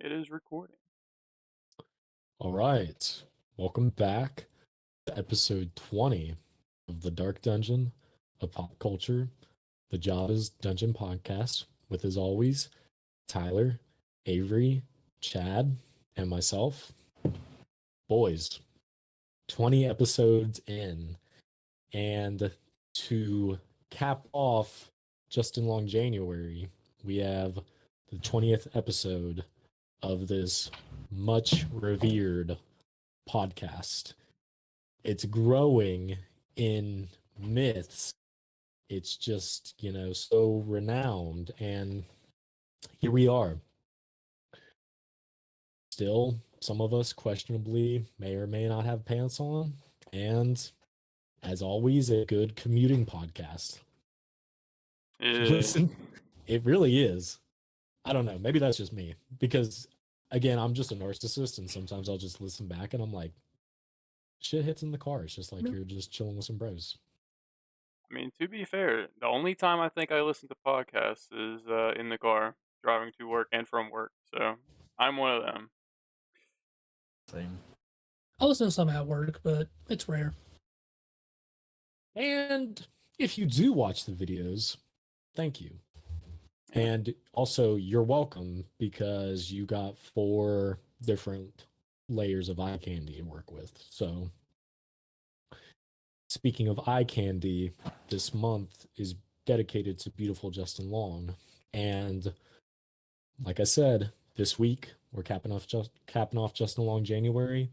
It is recording. All right. Welcome back to episode 20 of the Dark Dungeon of Pop Culture, the Jabba's Dungeon podcast, with, as always, Tyler, Avery, Chad, and myself. Boys, 20 episodes in. And to cap off Justin Long January, we have the 20th episode of this much revered podcast. It's growing in myths. It's just, so renowned. And here we are. Still, some of us questionably may or may not have pants on. And as always, a good commuting podcast. Listen, it really is. I don't know. Maybe that's just me. Because, again, I'm just a narcissist. And sometimes I'll just listen back and I'm like, shit hits in the car. It's just like you're just chilling with some bros. I mean, to be fair, the only time I think I listen to podcasts is in the car, driving to work and from work. So I'm one of them. Same. I listen to some at work, but it's rare. And if you do watch the videos, thank you. And also, you're welcome because you got 4 different layers of eye candy to work with. So, speaking of eye candy, this month is dedicated to beautiful Justin Long. And like I said, this week we're capping off Justin Long January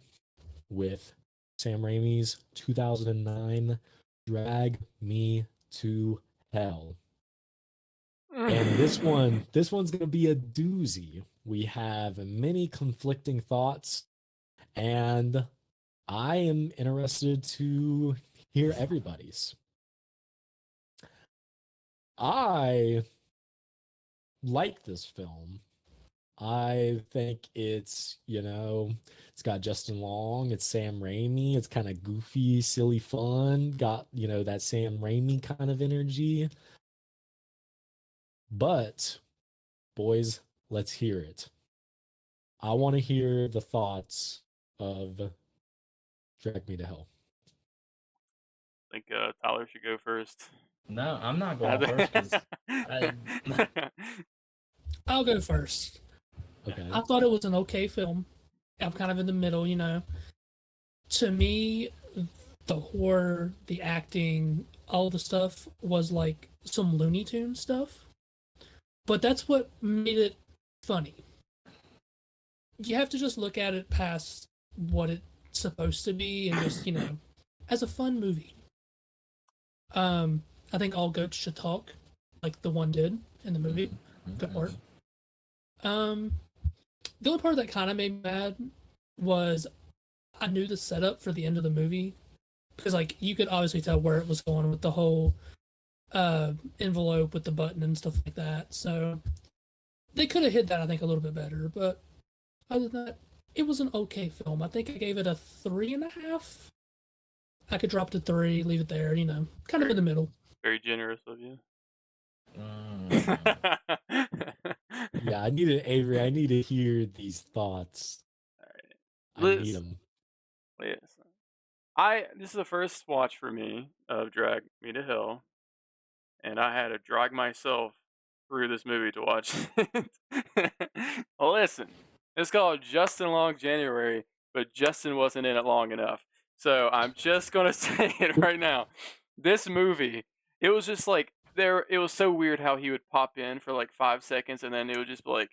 with Sam Raimi's 2009 Drag Me to Hell. And this one's going to be a doozy. We have many conflicting thoughts, and I am interested to hear everybody's. I like this film. I think it's, it's got Justin Long, it's Sam Raimi, it's kind of goofy, silly fun, got, that Sam Raimi kind of energy. But, boys, let's hear it. I want to hear the thoughts of Drag Me to Hell. I think Tyler should go first. No, I'm not going first because I'll go first. Okay. I thought it was an okay film. I'm kind of in the middle, To me, the horror, the acting, all the stuff was like some Looney Tunes stuff. But that's what made it funny. You have to just look at it past what it's supposed to be and just, as a fun movie. I think all goats should talk, like the one did in the movie. Good part. The only part that kind of made me mad was I knew the setup for the end of the movie because, like, you could obviously tell where it was going with the whole envelope with the button and stuff like that. So they could have hit that, I think, a little bit better. But other than that, it was an okay film. I think I gave it a 3.5. I could drop to 3, leave it there, kind of in the middle. Very generous of you. Yeah, Avery, I need to hear these thoughts. All right. I need them. Listen. This is the first watch for me of Drag Me to Hell, and I had to drag myself through this movie to watch it. Well, listen, it's called Justin Long January, but Justin wasn't in it long enough. So I'm just gonna say it right now. This movie, it was just like it was so weird how he would pop in for like 5 seconds and then it would just be like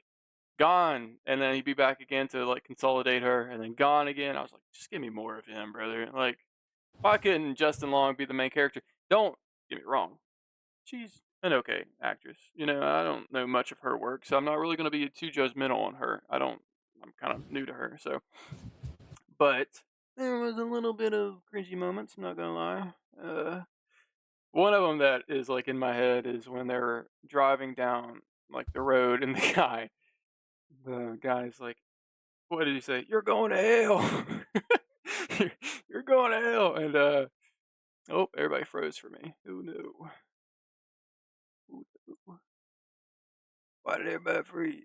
gone, and then he'd be back again to like consolidate her, and then gone again. I was like, just give me more of him, brother. Like, why couldn't Justin Long be the main character? Don't get me wrong, she's an okay actress. I don't know much of her work, so I'm not really gonna be too judgmental on her. I'm kind of new to her, so. But there was a little bit of cringy moments, I'm not gonna lie. One of them that is like in my head is when they're driving down like the road and the guy's like, what did he say? You're going to hell. You're going to hell. And oh, everybody froze for me. Oh no. Oh, no. Why did everybody freeze?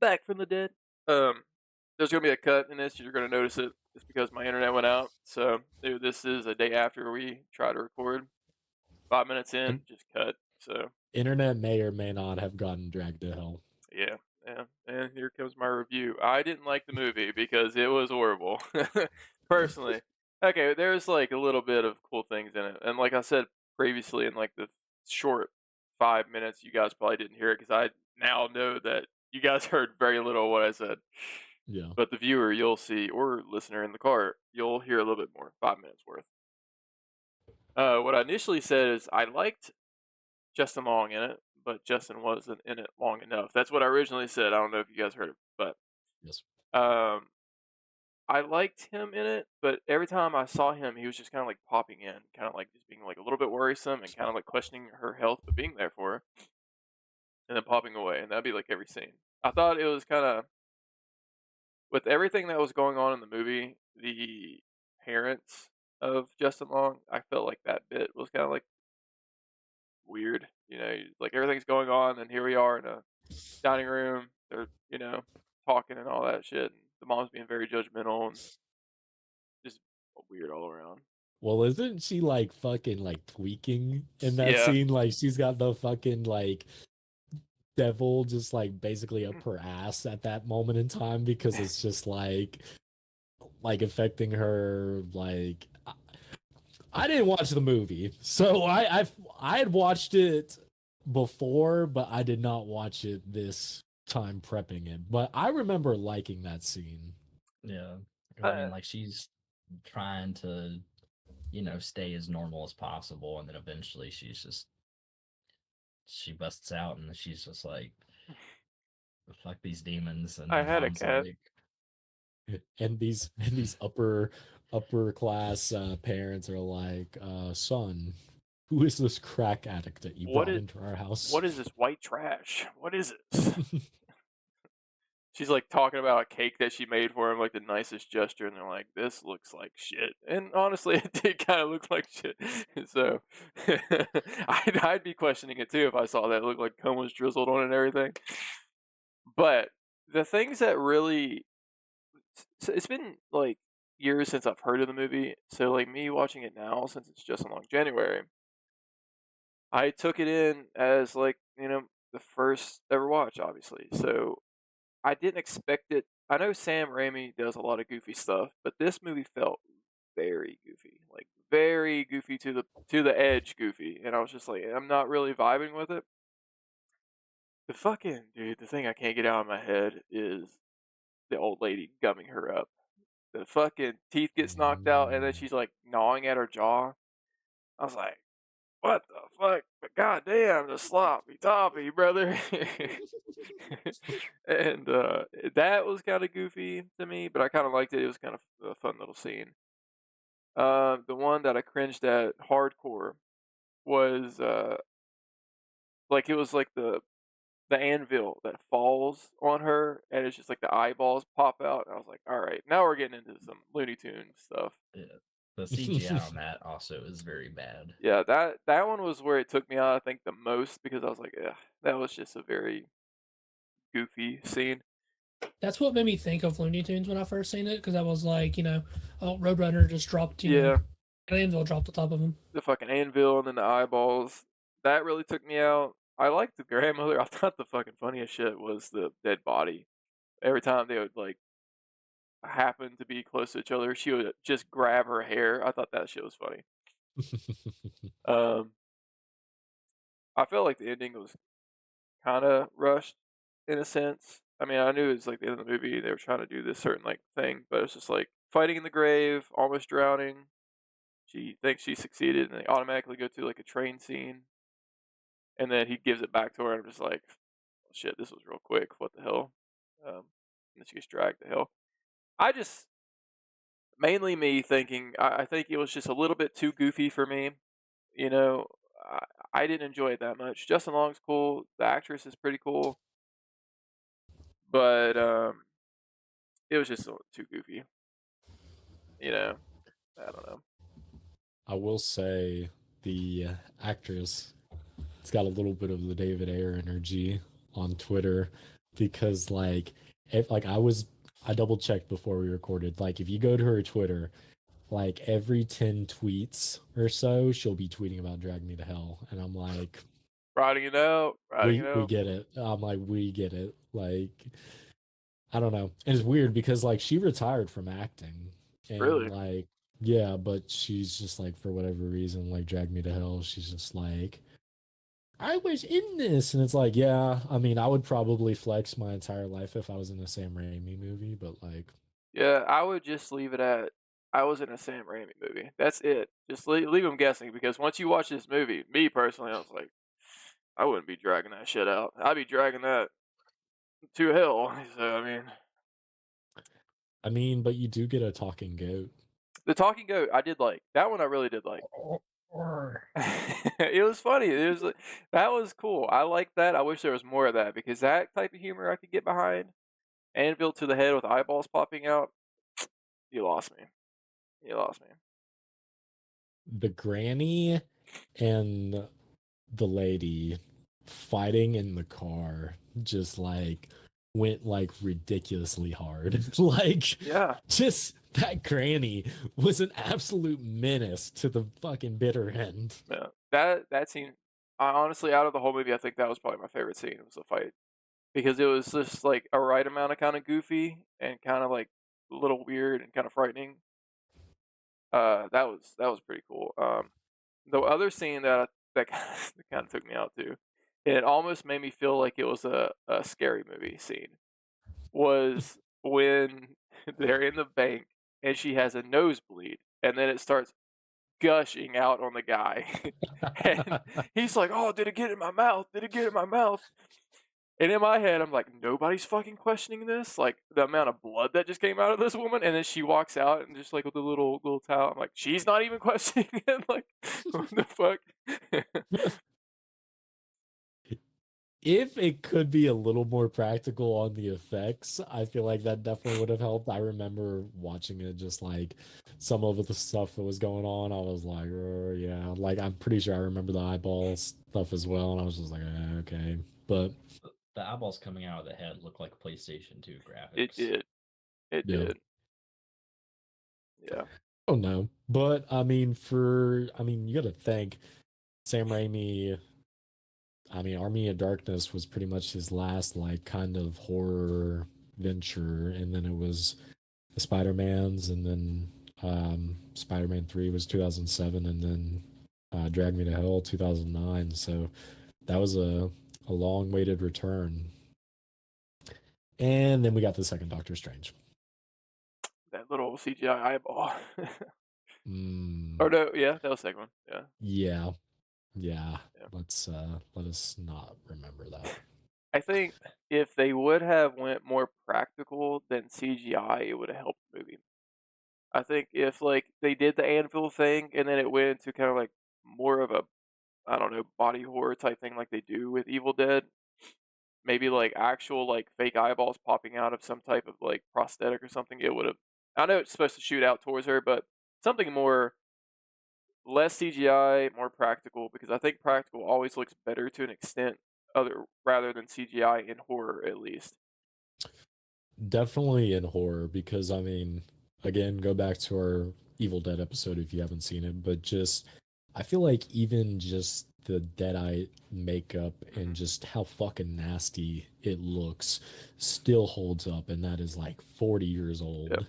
back from the dead. There's gonna be a cut in this. You're gonna notice it. It's because my internet went out. So dude, this is a day after we try to record. 5 minutes in, And just cut. So internet may or may not have gotten dragged to hell. yeah, yeah. And here comes my review. I didn't like the movie because it was horrible. Personally. Okay, there's like a little bit of cool things in it. And like I said previously in like the short 5 minutes, you guys probably didn't hear it because I now know that you guys heard very little of what I said. Yeah. But the viewer you'll see, or listener in the car, you'll hear a little bit more. 5 minutes worth. What I initially said is I liked Justin Long in it, but Justin wasn't in it long enough. That's what I originally said. I don't know if you guys heard it, but Yes. I liked him in it, but every time I saw him, he was just kind of like popping in, kind of like just being like a little bit worrisome and kind of like questioning her health, but being there for her, and then popping away, and that'd be like every scene. I thought it was kind of with everything that was going on in the movie, the parents of Justin Long, I felt like that bit was kind of like weird. Like everything's going on, and here we are in a dining room. They're talking and all that shit. And the mom's being very judgmental and just weird all around. Well, isn't she like fucking like tweaking in that Yeah. scene? Like she's got the fucking like devil just like basically up her ass at that moment in time because it's just like affecting her. Like I didn't watch the movie, so I had watched it before, but I did not watch it this time prepping it. But I remember liking that scene. Yeah. 'Cause I mean, like, she's trying to, stay as normal as possible, and then eventually she busts out, and she's just like, fuck these demons, and I the had a mom's cat. like, And these upper class parents are like, son, who is this crack addict that you What brought is into our house? what is this white trash? What is this? She's like talking about a cake that she made for him, like the nicest gesture, and they're like, "This looks like shit." And honestly, it did kind of look like shit. So I'd be questioning it too if I saw that. It looked like cum was drizzled on it and everything. But the things that really, so it's been like years since I've heard of the movie. So like me watching it now, since it's just along January, I took it in as like the first ever watch, obviously. So I didn't expect it. I know Sam Raimi does a lot of goofy stuff, but this movie felt very goofy, like very goofy to the edge goofy, and I was just like, I'm not really vibing with it. The fucking dude, the thing I can't get out of my head is the old lady gumming her up. The fucking teeth gets knocked out, and then she's like gnawing at her jaw. I was like, what the fuck? But goddamn, the sloppy toppy, brother. And that was kind of goofy to me, but I kind of liked it. It was kind of a fun little scene. The one that I cringed at hardcore was like it was like the anvil that falls on her, and it's just like the eyeballs pop out. And I was like, all right, now we're getting into some Looney Tunes stuff. yeah. The CGI on that also is very bad. Yeah, that one was where it took me out, I think, the most because I was like, yeah, that was just a very goofy scene. That's what made me think of Looney Tunes when I first seen it, because I was like, oh, Roadrunner just dropped, Yeah, an anvil dropped on top of him. the fucking anvil and then the eyeballs. That really took me out. I liked the grandmother. I thought the fucking funniest shit was the dead body. Every time they would like happen to be close to each other, she would just grab her hair. I thought that shit was funny. Um, I felt like the ending was kind of rushed in a sense. I mean, I knew it was like the end of the movie. They were trying to do this certain like thing, but it's just like fighting in the grave, almost drowning. She thinks she succeeded, and they automatically go to like a train scene, and then he gives it back to her. And I'm just like, oh, shit, this was real quick. What the hell? And then she gets dragged to hell. I just mainly me thinking. I think it was just a little bit too goofy for me. You know, I didn't enjoy it that much. Justin Long's cool. The actress is pretty cool, but it was just a little too goofy. I don't know. I will say the actress, it's got a little bit of the David Ayer energy on Twitter. because like if like I double checked before we recorded. Like if you go to her Twitter, like every 10 tweets or so, she'll be tweeting about Drag Me to Hell, and I'm like, Riding it out, riding it we out. get it. I'm like, we get it. Like, I don't know. And it's weird because like she retired from acting, and Really? like, yeah, but she's just like for whatever reason, like Drag Me to Hell, she's just like, I was in this, and it's like, yeah, I mean, I would probably flex my entire life if I was in a Sam Raimi movie, but like, Yeah, I would just leave it at I was in a Sam Raimi movie. That's it. Just leave them guessing because once you watch this movie, me personally, I was like, I wouldn't be dragging that shit out. I'd be dragging that to hell. So I mean, but you do get a talking goat. the talking goat, I did like that one. I really did like. It was funny. It was that was cool. I like that. I wish there was more of that because that type of humor I could get behind. Anvil to the head with eyeballs popping out. You lost me. You lost me. The granny and the lady fighting in the car just like went like ridiculously hard. Like Yeah. just that granny was an absolute menace to the fucking bitter end. Yeah. That scene. I honestly, out of the whole movie, I think that was probably my favorite scene. Was the fight because it was just like a right amount of kind of goofy and kind of like a little weird and kind of frightening. That was pretty cool. The other scene that kind of took me out too, and it almost made me feel like it was a scary movie scene, was when they're in the bank and she has a nosebleed, and then it starts gushing out on the guy, and he's like, "Oh, did it get in my mouth? Did it get in my mouth?" And in my head, I'm like, nobody's fucking questioning this. Like the amount of blood that just came out of this woman, and then she walks out and just like with the little towel. I'm like, she's not even questioning it. Like, what the fuck? If it could be a little more practical on the effects, I feel like that definitely would have helped. I remember watching it, just like some of the stuff that was going on. I was like, oh, yeah, like I'm pretty sure I remember the eyeball stuff as well. And I was just like, okay. But The eyeballs coming out of the head look like PlayStation 2 graphics. It did. It Yeah. did. Yeah. oh no. But I mean, you got to think Sam Raimi. I mean, Army of Darkness was pretty much his last like kind of horror venture, and then it was the Spider-Mans, and then Spider-Man 3 was 2007, and then Drag Me to Hell 2009. So that was a long-awaited return. And then we got the second Doctor Strange. That little CGI eyeball. Mm, Or no, yeah, that was the second one. Yeah. yeah. Yeah. Let us not remember that. I think if they would have went more practical than CGI, it would have helped the movie. I think if like they did the anvil thing and then it went into kind of like more of a I don't know body horror type thing like they do with Evil Dead, maybe like actual like fake eyeballs popping out of some type of like prosthetic or something, it would have. I know it's supposed to shoot out towards her, but something more less CGI, more practical because I think practical always looks better to an extent other rather than CGI in horror at least. Definitely in horror, because I mean, again, go back to our Evil Dead episode if you haven't seen it, but just I feel like even just the Deadite makeup and just how fucking nasty it looks still holds up, and that is like 40 years old. Yep.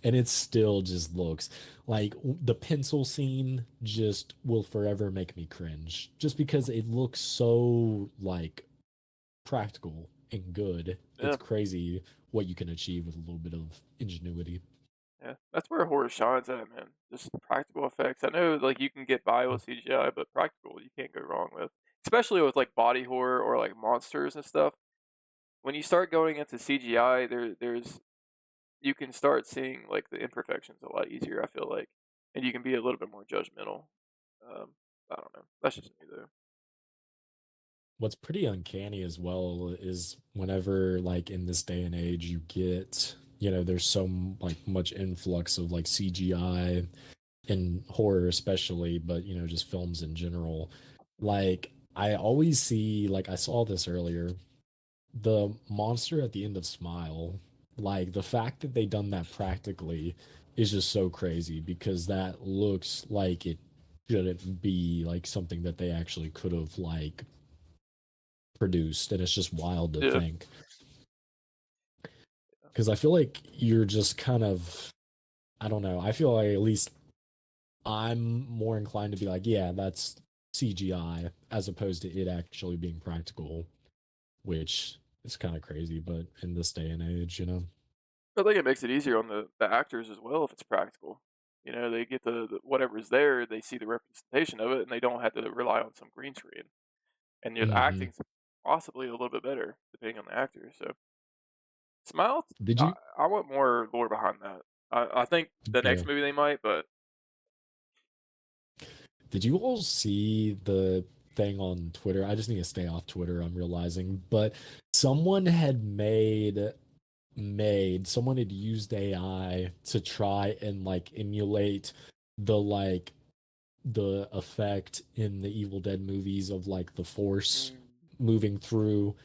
and it still just looks like the pencil scene just will forever make me cringe just because it looks so like practical and good. Yeah. It's crazy what you can achieve with a little bit of ingenuity. Yeah, that's where horror shines at, man. Just practical effects. I know, like you can get by with CGI, but practical you can't go wrong with. Especially with like body horror or like monsters and stuff. When you start going into CGI, there's you can start seeing like the imperfections a lot easier. I feel like, and you can be a little bit more judgmental. I don't know. That's just me though. What's pretty uncanny as well is whenever like in this day and age you get, there's so like much influx of like CGI in horror especially, but just films in general. Like I always see, like I saw this earlier, the monster at the end of Smile, like the fact that they done that practically is just so crazy because that looks like it shouldn't be like something that they actually could have like produced, and it's just wild to Yeah. think. Because I feel like you're just kind of, I don't know. I feel like at least I'm more inclined to be like, yeah, that's CGI as opposed to it actually being practical, which is kind of crazy, but in this day and age, you know? I think it makes it easier on the actors as well if it's practical. You know, they get the whatever's there, they see the representation of it, and they don't have to rely on some green screen. And your Hmm. acting's possibly a little bit better depending on the actor. So Smile, Did I, you? I want more lore behind that. I think the Yeah. next movie they might, but Did you all see the thing on Twitter? I just need to stay off Twitter, I'm realizing, but someone had someone had used AI to try and like emulate the the effect in the Evil Dead movies of like the force mm, moving through,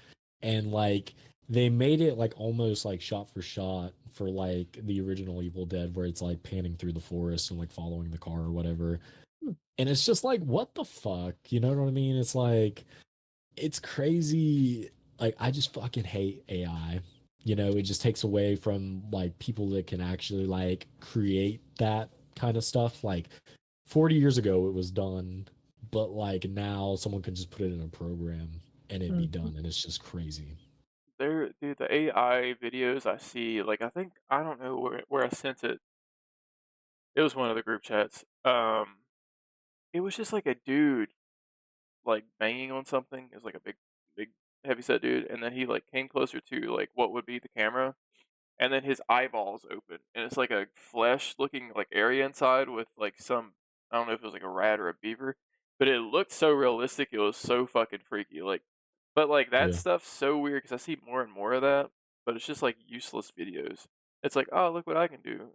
and like they made it like almost like shot for shot for like the original Evil Dead where it's like panning through the forest and like following the car or whatever. And it's just like what the fuck, you know what I mean? It's like it's crazy. Like I just fucking hate AI. You know, it just takes away from like people that can actually like create that kind of stuff. Like 40 years ago it was done, but like now someone can just put it in a program and it'd be Mhm. done, and it's just crazy. dude, the AI videos I see, like I don't know where I sent it. It was one of the group chats. It was just like a dude like banging on something. It was like a big heavy set dude, and then he like came closer to like what would be the camera, and then his eyeballs open, and it's like a flesh looking like area inside with like some, I don't know if it was like a rat or a beaver, but it looked so realistic. It was so fucking freaky. Like, but like that Yeah. stuff's so weird because I see more and more of that, but it's just like useless videos. It's like, oh, look what I can do.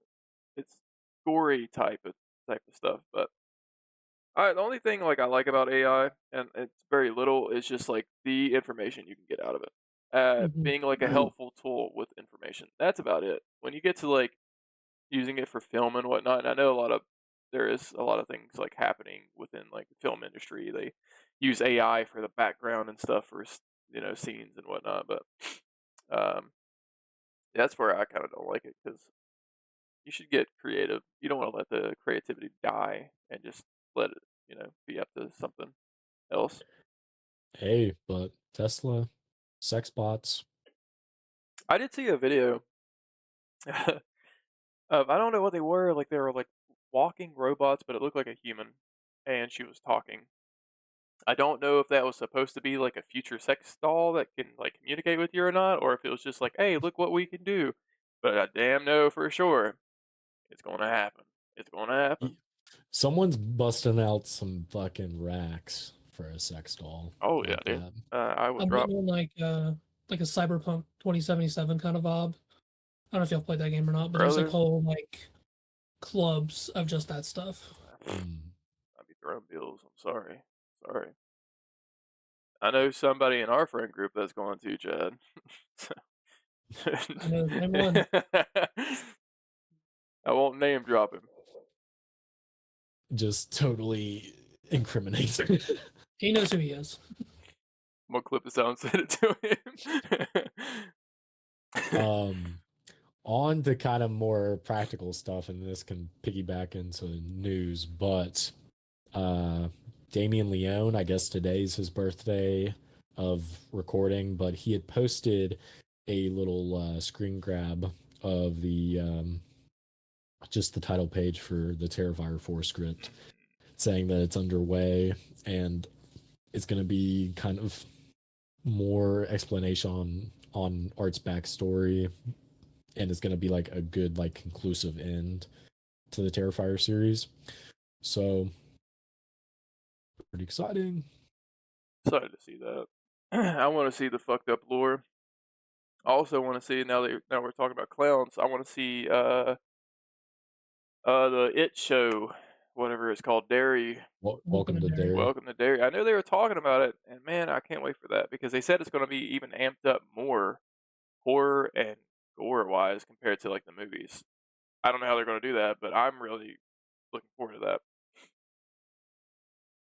It's gory type of stuff, but the only thing like I like about AI, and it's very little, is just like the information you can get out of it. Mhm. Being like a helpful tool with information. That's about it. When you get to like using it for film and whatnot, and I know there is a lot of things like happening within like the film industry. They use AI for the background and stuff for scenes and whatnot, but um, that's where I kind of don't like it because you should get creative. You don't want to let the creativity die and just let it be up to something else. Hey, but Tesla, sex bots. I did see a video of, I don't know what they were. Like they were like walking robots, but it looked like a human, and she was talking. I don't know if that was supposed to be like a future sex doll that can like communicate with you or not, or if it was just like, hey, look what we can do. But I damn know for sure it's gonna happen. It's gonna happen. Someone's busting out some fucking racks for a sex doll Oh yeah, like dude. that. I would I'm drop. getting on like a Cyberpunk 2077 kind of vibe. I don't know if y'all played that game or not, but there's like Brother. whole like clubs of just that stuff. Mm. I'd be throwing bills. I'm sorry. Sorry. I know somebody in our friend group that's going to, Chad. I know the same one. I won't name drop him. Just totally incriminating. He knows who he is. I'm gonna clip this out and send it to him. um on to kind of more practical stuff, and this can piggyback into news, but uh Damien Leone, I guess today's his birthday of recording, but he had posted a little screen grab of the just the title page for the Terrifier 4 script, saying that it's underway and it's going to be kind of more explanation on Art's backstory, and it's going to be like a good like conclusive end to the Terrifier series. So pretty exciting. Excited to see that. I want to see the fucked up lore. I also want to see, now we're talking about clowns. I want to see the It show whatever it's called, Derry. Welcome to Derry. Welcome to Derry. I know they were talking about it, and man, I can't wait for that because they said it's going to be even amped up more horror and gore wise compared to like the movies. I don't know how they're going to do that, but I'm really looking forward to that.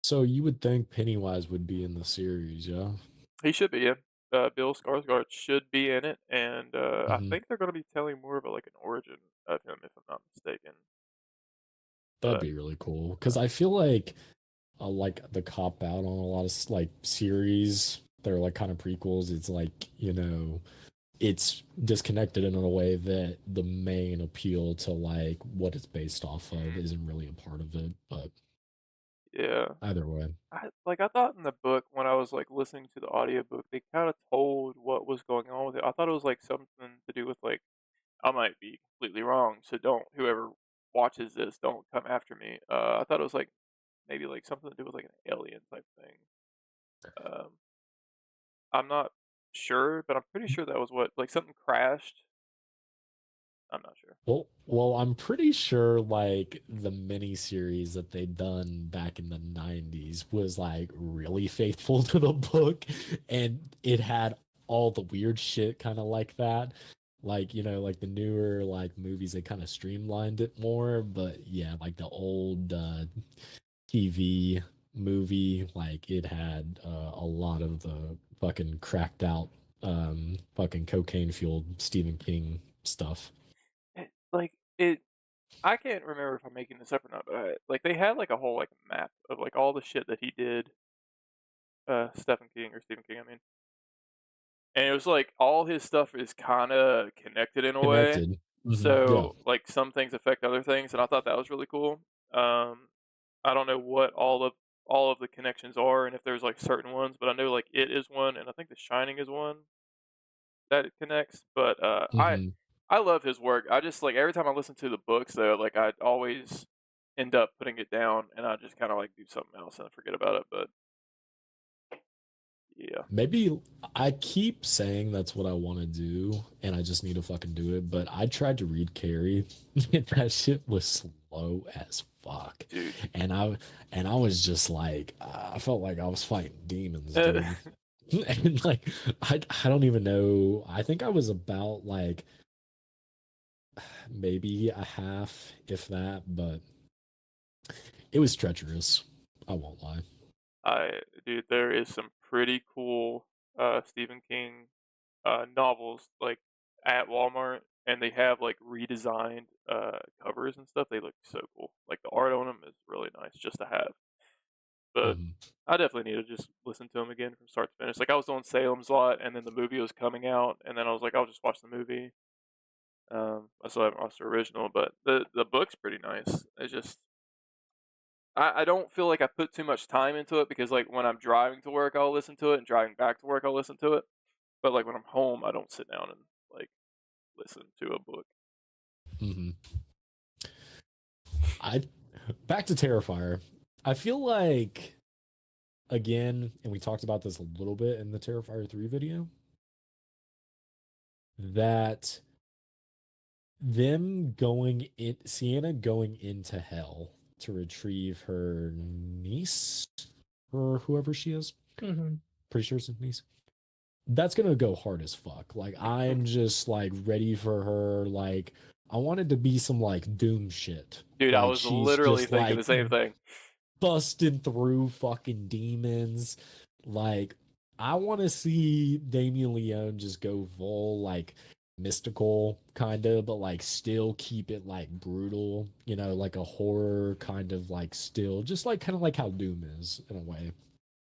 So you would think Pennywise would be in the series, yeah? He should be, yeah. Bill Skarsgård should be in it, and I Mhm. think they're going to be telling more of a, like an origin of him, if I'm not mistaken. That'd But be really cool because I feel like the cop out on a lot of like series. They're like kind of prequels. It's like it's disconnected in a way that the main appeal to like what it's based off of isn't really a part of it. But yeah, either way, I thought in the book when I was like listening to the audiobook, they kind of told what was going on with it. I thought it was like something to do with like I might be completely wrong, so don't whoever watches this don't come after me. I thought it was like maybe like something to do with like an alien type thing. Um, I'm not sure, but I'm pretty sure that was what like something crashed. I'm not sure. well, I'm pretty sure like the mini series that they'd done back in the 90s was like really faithful to the book, and it had all the weird shit kind of like that. Like, like the newer like movies, they kind of streamlined it more. But yeah, like the old TV movie, like it had a lot of the fucking cracked out, fucking cocaine fueled Stephen King stuff. Like it, I can't remember if I'm making this up or not, but like they had like a whole like map of like all the shit that he did. Stephen King or Stephen King, I mean, and it was like all his stuff is kind of connected in a way. Connected. Yeah. So like some things affect other things, and I thought that was really cool. I don't know what all of the connections are, and if there's like certain ones, but I know like it is one, and I think The Shining is one that it connects. But hmm I love his work. I just like every time I listen to the books though, like I always end up putting it down, and I just kind of like do something else and I forget about it. But yeah, Maybe I keep saying that's what I want to do, and I just need to fucking do it. But I tried to read Carrie, and that shit was slow as fuck. dude. And I was just like, I felt like I was fighting demons, dude. And like, I don't even know. I think I was about like maybe a half, if that, but it was treacherous. I won't lie. Dude, there is some pretty cool Stephen King novels like at Walmart, and they have like redesigned covers and stuff. They look so cool. Like the art on them is really nice just to have. But Mhm. I definitely need to just listen to them again from start to finish. Like I was doing Salem's Lot, and then the movie was coming out, and then I was like, I'll just watch the movie. I still haven't watched the original, but the book's pretty nice. It's just I don't feel like I put too much time into it because like when I'm driving to work, I'll listen to it, and driving back to work, I'll listen to it. But like when I'm home, I don't sit down and like listen to a book. Mhm. I Back to Terrifier. I feel like again, and we talked about this a little bit in the Terrifier 3 video, that Sienna going into hell to retrieve her niece or whoever she is. Mm-hmm. Pretty sure it's a niece. That's gonna go hard as fuck. Like I'm just like ready for her. Like I want it to be some like Doom shit. Dude, I Like was she's literally just thinking like the same thing. busting through fucking demons. Like I want to see Damien Leone just go full like mystical kind of, but like still keep it like brutal, like a horror kind of like still just like kind of like how Doom is in a way.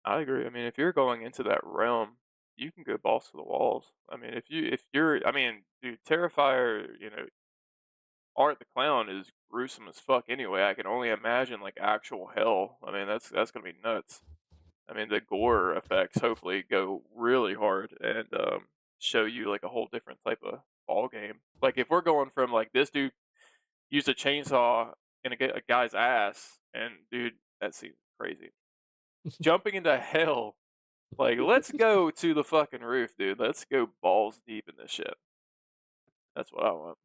I agree. I mean, if you're going into that realm, you can go balls to the walls. I mean, if you're, I mean, dude, Terrifier, Art the Clown is gruesome as fuck anyway. I can only imagine like actual hell. I mean, that's gonna be nuts. I mean, the gore effects hopefully go really hard and show you like a whole different type of ball game. Like if we're going from like this dude used a chainsaw in a guy's ass, and dude, that seems crazy. Jumping into hell, like let's go to the fucking roof, dude. Let's go balls deep in this shit. That's what I want.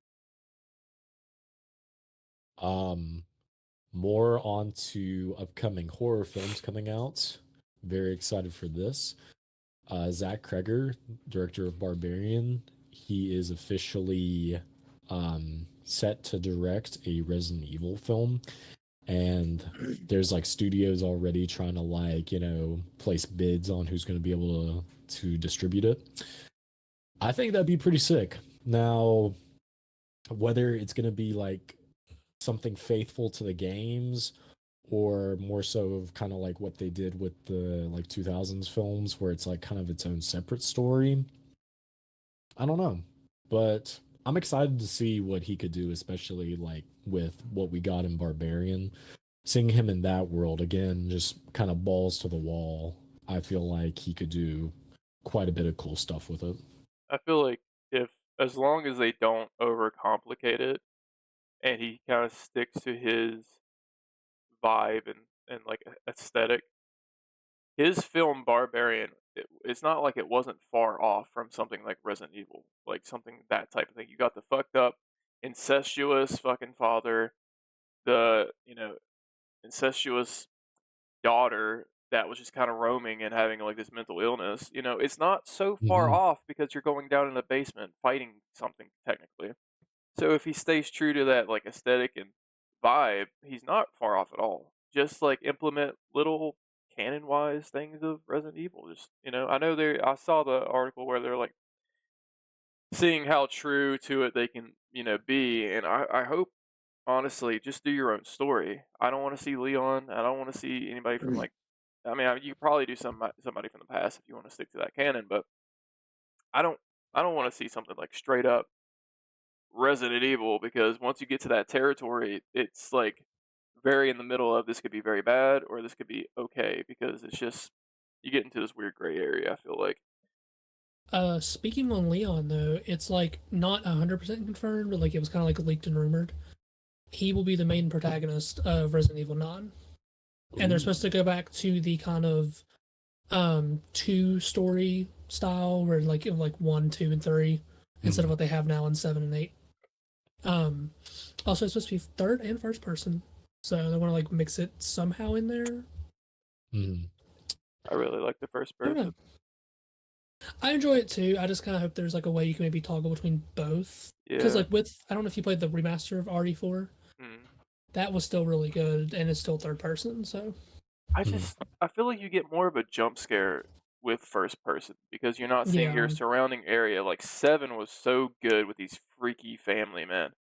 Um more on to upcoming horror films coming out. Very excited for this. Zach Kreger, director of Barbarian, he is officially set to direct a Resident Evil film. And there's like studios already trying to like, place bids on who's going to be able to distribute it. I think that'd be pretty sick. Now, whether it's going to be like something faithful to the games or more so of kind of like what they did with the like 2000s films where it's like kind of its own separate story, I don't know. But I'm excited to see what he could do, especially like with what we got in Barbarian. Seeing him in that world again, just kind of balls to the wall. I feel like he could do quite a bit of cool stuff with it. I feel like if as long as they don't overcomplicate it and he kind of sticks to his vibe and like aesthetic, his film Barbarian, it's not like it wasn't far off from something like Resident Evil, like something that type of thing. You got the fucked up, incestuous fucking father, the incestuous daughter that was just kind of roaming and having like this mental illness. It's not so far Mm-hmm. off because you're going down in the basement fighting something technically. So if he stays true to that like aesthetic and vibe, he's not far off at all. Just like implement little canon wise things of Resident Evil. Just I know I saw the article where they're like seeing how true to it they can, be, and I hope honestly just do your own story. I don't want to see Leon. I don't want to see anybody from like you could probably do somebody from the past if you want to stick to that canon, but I don't I don't want to see something like straight up Resident Evil because once you get to that territory, it's like very in the middle of this could be very bad or this could be okay because it's just you get into this weird gray area. I feel like. Speaking on Leon though, it's like not 100% confirmed, but like it was kind of like leaked and rumored. He will be the main protagonist of Resident Evil 9. And they're supposed to go back to the kind of two story style where like 1, 2, and 3 instead of what they have now in 7 and 8. Also it's supposed to be third and first person. So they want to like mix it somehow in there. I really like the first I don't know. person. I enjoy it too. I just kind of hope there's like a way you can maybe toggle between both. Because Yeah. like I don't know if you played the remaster of RE4. Mm. That was still really good, and it's still third person. So I feel like you get more of a jump scare with first person because you're not seeing your Yeah. surrounding area. Like 7 was so good with these freaky family, man.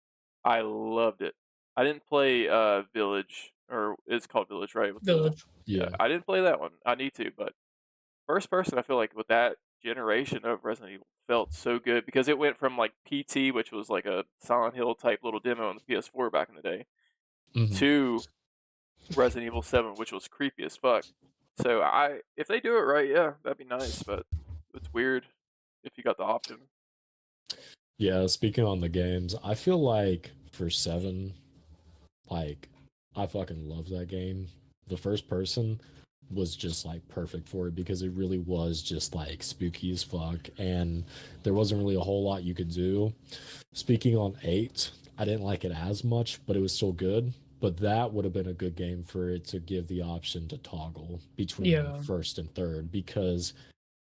I loved it. I didn't play Village, or it's called Village, right? With Village. Yeah. I didn't play that one. I need to, but first person, I feel like with that generation of Resident Evil felt so good because it went from like PT, which was like a Silent Hill type little demo on the PS4 back in the day, to Resident Evil 7, which was creepy as fuck. So if they do it right, yeah, that'd be nice, but it's weird if you got the option. Yeah, speaking on the games, I feel like for 7, like, I fucking love that game. The first person was just like perfect for it because it really was just like spooky as fuck and there wasn't really a whole lot you could do. Speaking on 8, I didn't like it as much, but it was still good. But that would have been a good game for it to give the option to toggle between first and third because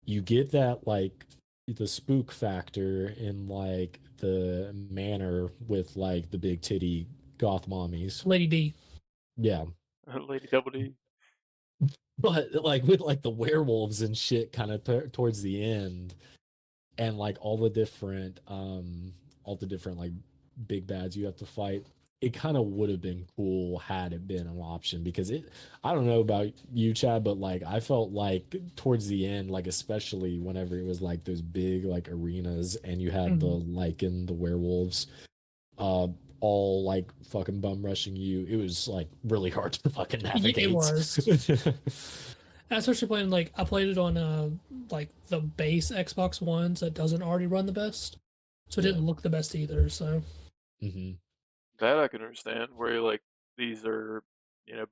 you get that like the spook factor in like the manor with like the big titty goth mommies. Lady D. Yeah. Lady Double D. But like with like the werewolves and shit kind of towards the end and like all the different like big bads you have to fight, it kind of would have been cool had it been an option because I don't know about you, Chad, but like I felt like towards the end, like especially whenever it was like those big like arenas and you had the the werewolves all like fucking bum rushing you, it was like really hard to fucking navigate. It was. Especially playing like I played it on like the base Xbox One, so it doesn't already run the best, so it didn't look the best either. So that I can understand where like these are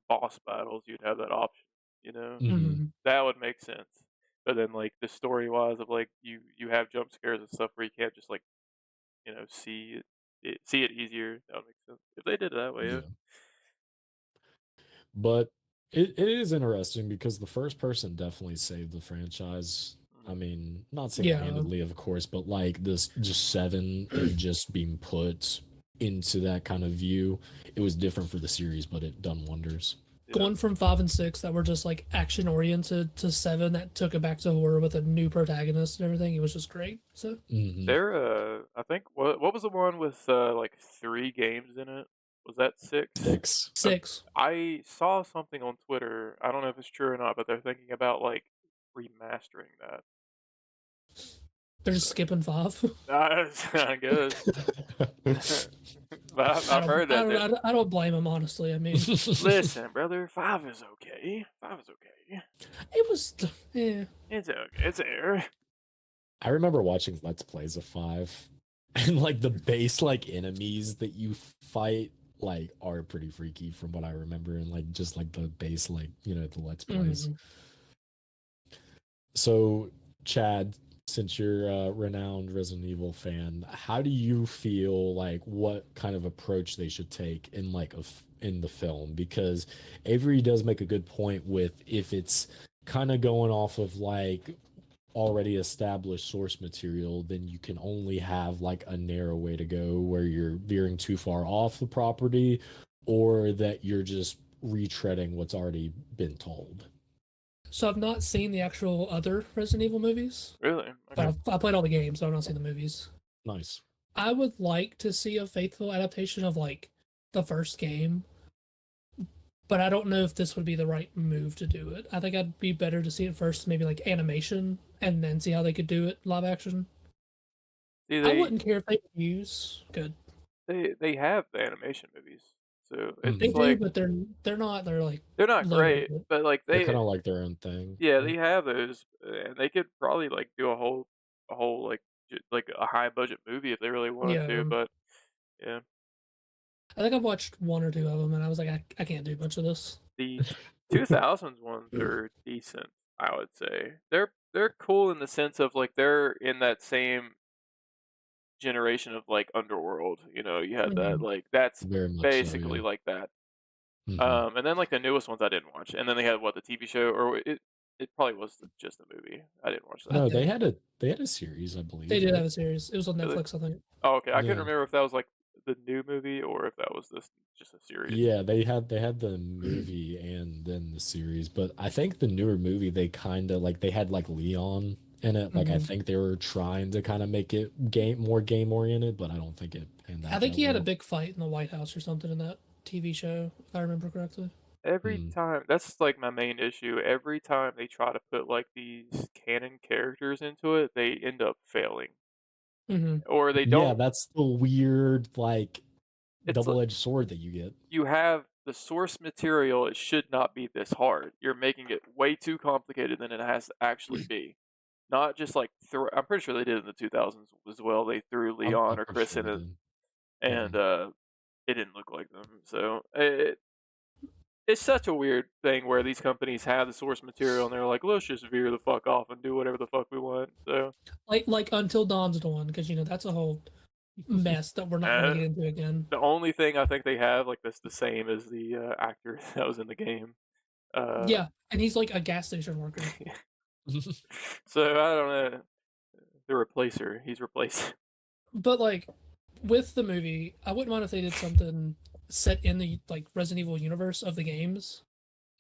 boss battles, you'd have that option, that would make sense. But then like the story wise of like you have jump scares and stuff where you can't just like see it easier. That would make sense if they did it that way. Yeah. But it is interesting because the first person definitely saved the franchise. I mean, not single-handedly, of course, but like this just 7 and just being put into that kind of view. It was different for the series, but it done wonders. Going from 5 and 6 that were just like action oriented to 7 that took it back to horror with a new protagonist and everything, it was just great. So There, I think what was the one with like 3 games in it? Was that 6? 6. I saw something on Twitter. I don't know if it's true or not, but they're thinking about like remastering that. They're just skipping 5. I guess. But I've heard that. I don't blame them, honestly. I mean, Listen, brother, 5 is okay. 5 is okay. it was, yeah. It's okay. It's air. I remember watching Let's Plays of 5, and like the base like enemies that you fight like are pretty freaky from what I remember, and like just like the base like the Let's Plays. So Chad, since you're a renowned Resident Evil fan, how do you feel like what kind of approach they should take in like in the film? Because Avery does make a good point with if it's kind of going off of like already established source material, then you can only have like a narrow way to go where you're veering too far off the property, or that you're just retreading what's already been told. So I've not seen the actual other Resident Evil movies. Really? Okay. But I played all the games, so I've not seen the movies. Nice. I would like to see a faithful adaptation of like the first game, but I don't know if this would be the right move to do it. I think I'd be better to see it first, maybe like animation, and then see how they could do it live action. See, I wouldn't care if they could use They have the animation movies, so it's they like do, but they're not. they're not great, but like they're kind of like their own thing. Yeah, they have those, and they could probably like do a whole like like a high budget movie if they really wanted to. But yeah, I think I've watched 1 or 2 of them, and I was like, I can't do much of this. the 2000s ones are decent, I would say. They're cool in the sense of like they're in that same generation of like Underworld. You had that like that's Very much basically so, yeah. like that. And then like the newest ones I didn't watch, and then they had the TV show, or it probably was just a movie. I didn't watch that. No, they had a series, I believe. They did have a series. It was on Netflix, I think. Oh, okay. I couldn't remember if that was like the new movie or if that was just a series. Yeah, they had the movie and then the series, but I think the newer movie they kind of like they had like Leon in it. Like I think they were trying to kind of make it more game oriented, but I don't think it panned out. I think he had a big fight in the White House or something in that TV show, if I remember correctly. Every time, that's like my main issue. Every time they try to put like these canon characters into it, they end up failing, or they don't. Yeah, that's the weird like It's double-edged sword that you get. You have the source material. It should not be this hard. You're making it way too complicated than it has to actually be. Not just like I'm pretty sure they did in the 2000s as well. They threw Leon or Chris in it, and it didn't look like them. So it's such a weird thing where these companies have the source material and they're like, let's just veer the fuck off and do whatever the fuck we want. So like Until Dawn's Dawn, because that's a whole mess that we're not going to get into again. The only thing I think they have like that's the same as the actor that was in the game. Yeah, and he's like a gas station worker. So I don't know. The replacer, he's replaced. But like with the movie, I wouldn't mind if they did something set in the like Resident Evil universe of the games,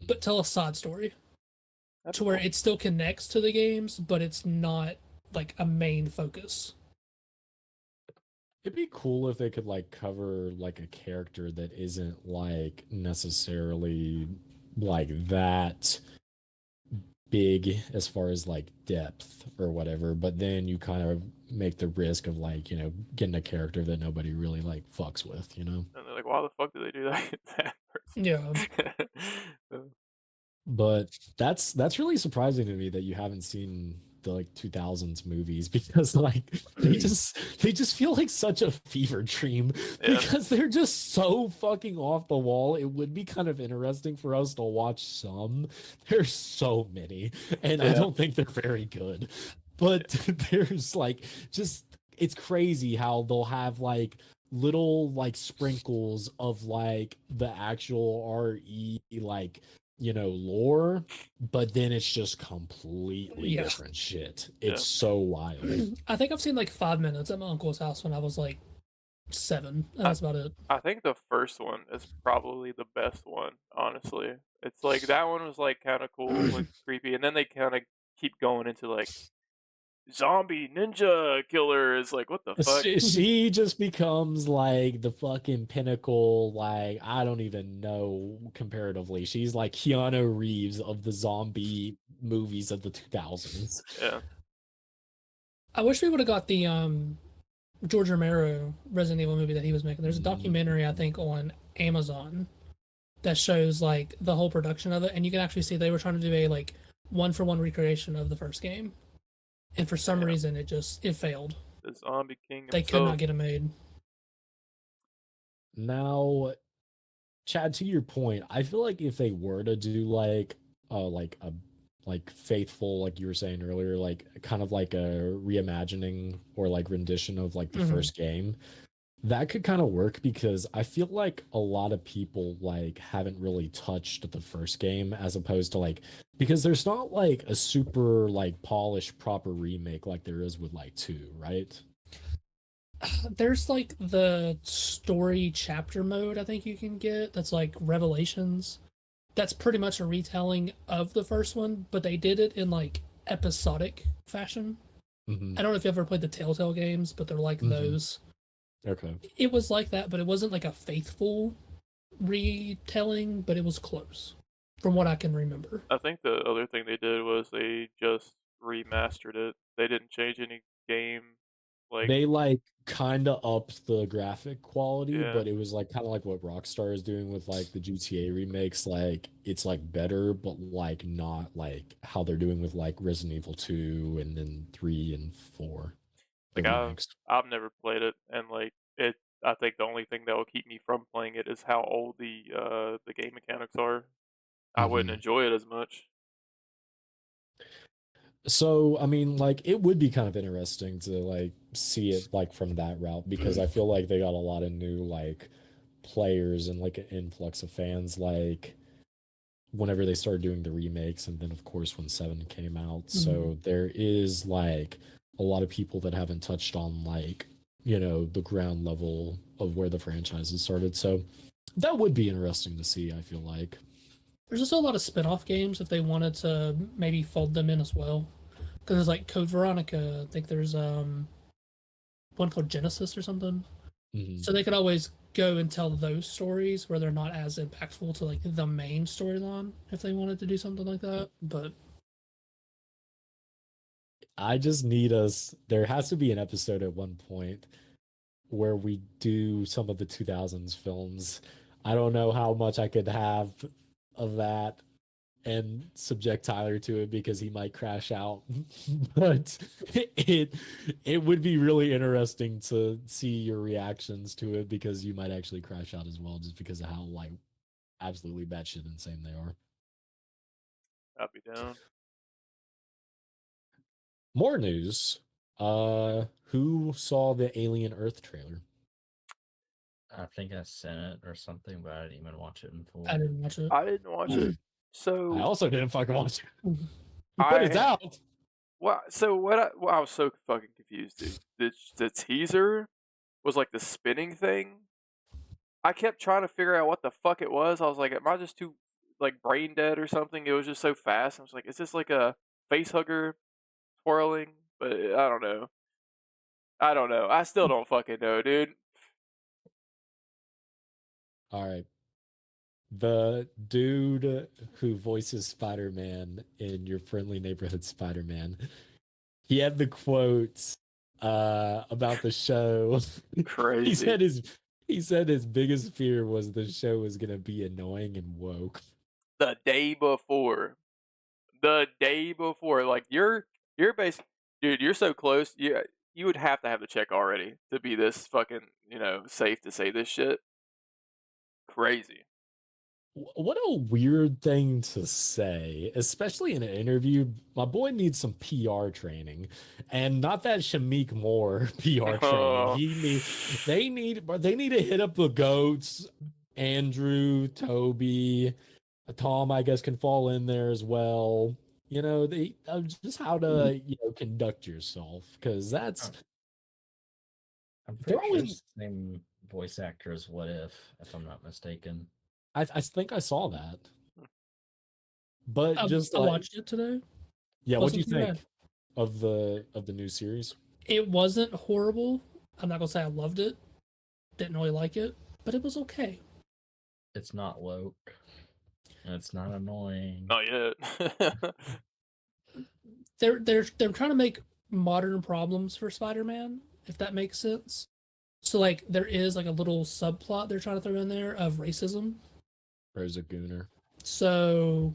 but tell a side story to where it still connects to the games, but it's not like a main focus. It'd be cool if they could like cover like a character that isn't like necessarily like that big as far as like depth or whatever, but then you kind of make the risk of like getting a character that nobody really like fucks with, And they're like, why the fuck did they do that person? Yeah. But that's really surprising to me that you haven't seen the like 2000s movies, because like they just feel like such a fever dream because they're just so fucking off the wall. It would be kind of interesting for us to watch some. There's so many, and I don't think they're very good. But there's like just it's crazy how they'll have like little like sprinkles of like the actual RE like lore, but then it's just completely different shit. It's so wild. I think I've seen like 5 minutes at my uncle's house when I was like 7, and that's about it. I think the first one is probably the best one, honestly. It's like that one was like kind of cool and creepy, and then they kind of keep going into like zombie ninja killer is like, what the fuck? She just becomes like the fucking pinnacle, like I don't even know comparatively. She's like Keanu Reeves of the zombie movies of the 2000s. Yeah. I wish we would have got the George Romero Resident Evil movie that he was making. There's a documentary I think on Amazon that shows like the whole production of it, and you can actually see they were trying to do a like 1-for-1 recreation of the first game, and for some reason it failed. The Zombie King. They could not get it made. Now, Chad, to your point, I feel like if they were to do like a faithful, like you were saying earlier, like kind of like a reimagining or like rendition of like the first game, that could kind of work, because I feel like a lot of people like haven't really touched the first game, as opposed to like, because there's not like a super like polished proper remake like there is with like 2, right? There's like the story chapter mode I think you can get that's like Revelations. That's pretty much a retelling of the first one, but they did it in like episodic fashion. I don't know if you ever played the Telltale games, but they're like those. Okay. It was like that, but it wasn't like a faithful retelling, but it was close from what I can remember. I think the other thing they did was they just remastered it. They didn't change any game. Like they like kind of upped the graphic quality, Yeah. but it was like kind of like what Rockstar is doing with like the GTA remakes. Like it's like better, but like not like how they're doing with like Resident Evil 2 and then 3 and 4. Like I've never played it, and like it. I think the only thing that will keep me from playing it is how old the game mechanics are. I wouldn't enjoy it as much. So, I mean, like, it would be kind of interesting to, like, see it, like, from that route, because I feel like they got a lot of new, like, players and, like, an influx of fans, like, whenever they started doing the remakes, and then, of course, when 7 came out. So, there is, like, a lot of people that haven't touched on, like, the ground level of where the franchises started. So, that would be interesting to see, I feel like. There's also a lot of spin-off games if they wanted to maybe fold them in as well. Because there's like Code Veronica. I think there's one called Genesis or something. So they could always go and tell those stories where they're not as impactful to like the main storyline if they wanted to do something like that. But I just need there has to be an episode at one point where we do some of the 2000s films. I don't know how much I could have of that and subject Tyler to it, because he might crash out. But it would be really interesting to see your reactions to it, because you might actually crash out as well, just because of how like absolutely batshit insane they are. I'd be down. More news. Who saw the Alien Earth trailer? I think I sent it or something, but I didn't even watch it in full. I didn't watch it. I didn't watch it. So I also didn't fucking watch it. I But it's out. Well, so I was so fucking confused, dude. The teaser was like the spinning thing. I kept trying to figure out what the fuck it was. I was like, am I just too like brain dead or something? It was just so fast. I was like, is this like a face hugger twirling? But I don't know. I still don't fucking know, dude. All right. The dude who voices Spider-Man in Your Friendly Neighborhood Spider-Man, he had the quotes about the show. Crazy. he said his biggest fear was the show was gonna be annoying and woke. The day before, like you're basically, dude, you're so close. You would have to have the check already to be this fucking safe to say this shit. Crazy. What a weird thing to say, especially in an interview. My boy needs some PR training, and not that Shamik Moore PR training. Oh, They need to hit up the goats, Andrew, Toby, Tom. I guess can fall in there as well. They just how to conduct yourself because that's I'm pretty sure throwing. it's the same voice actor as What if I'm not mistaken. I think I saw that, but just I like watched it today. yeah, what do you Wasn't too think bad. of the new series? It wasn't horrible. I'm not gonna say I loved it. Didn't really like it, but it was okay. It's not woke. And it's not annoying. not yet. They're trying to make modern problems for Spider-Man, if that makes sense. So like there is like a little subplot they're trying to throw in there of racism. Rosa Gooner. So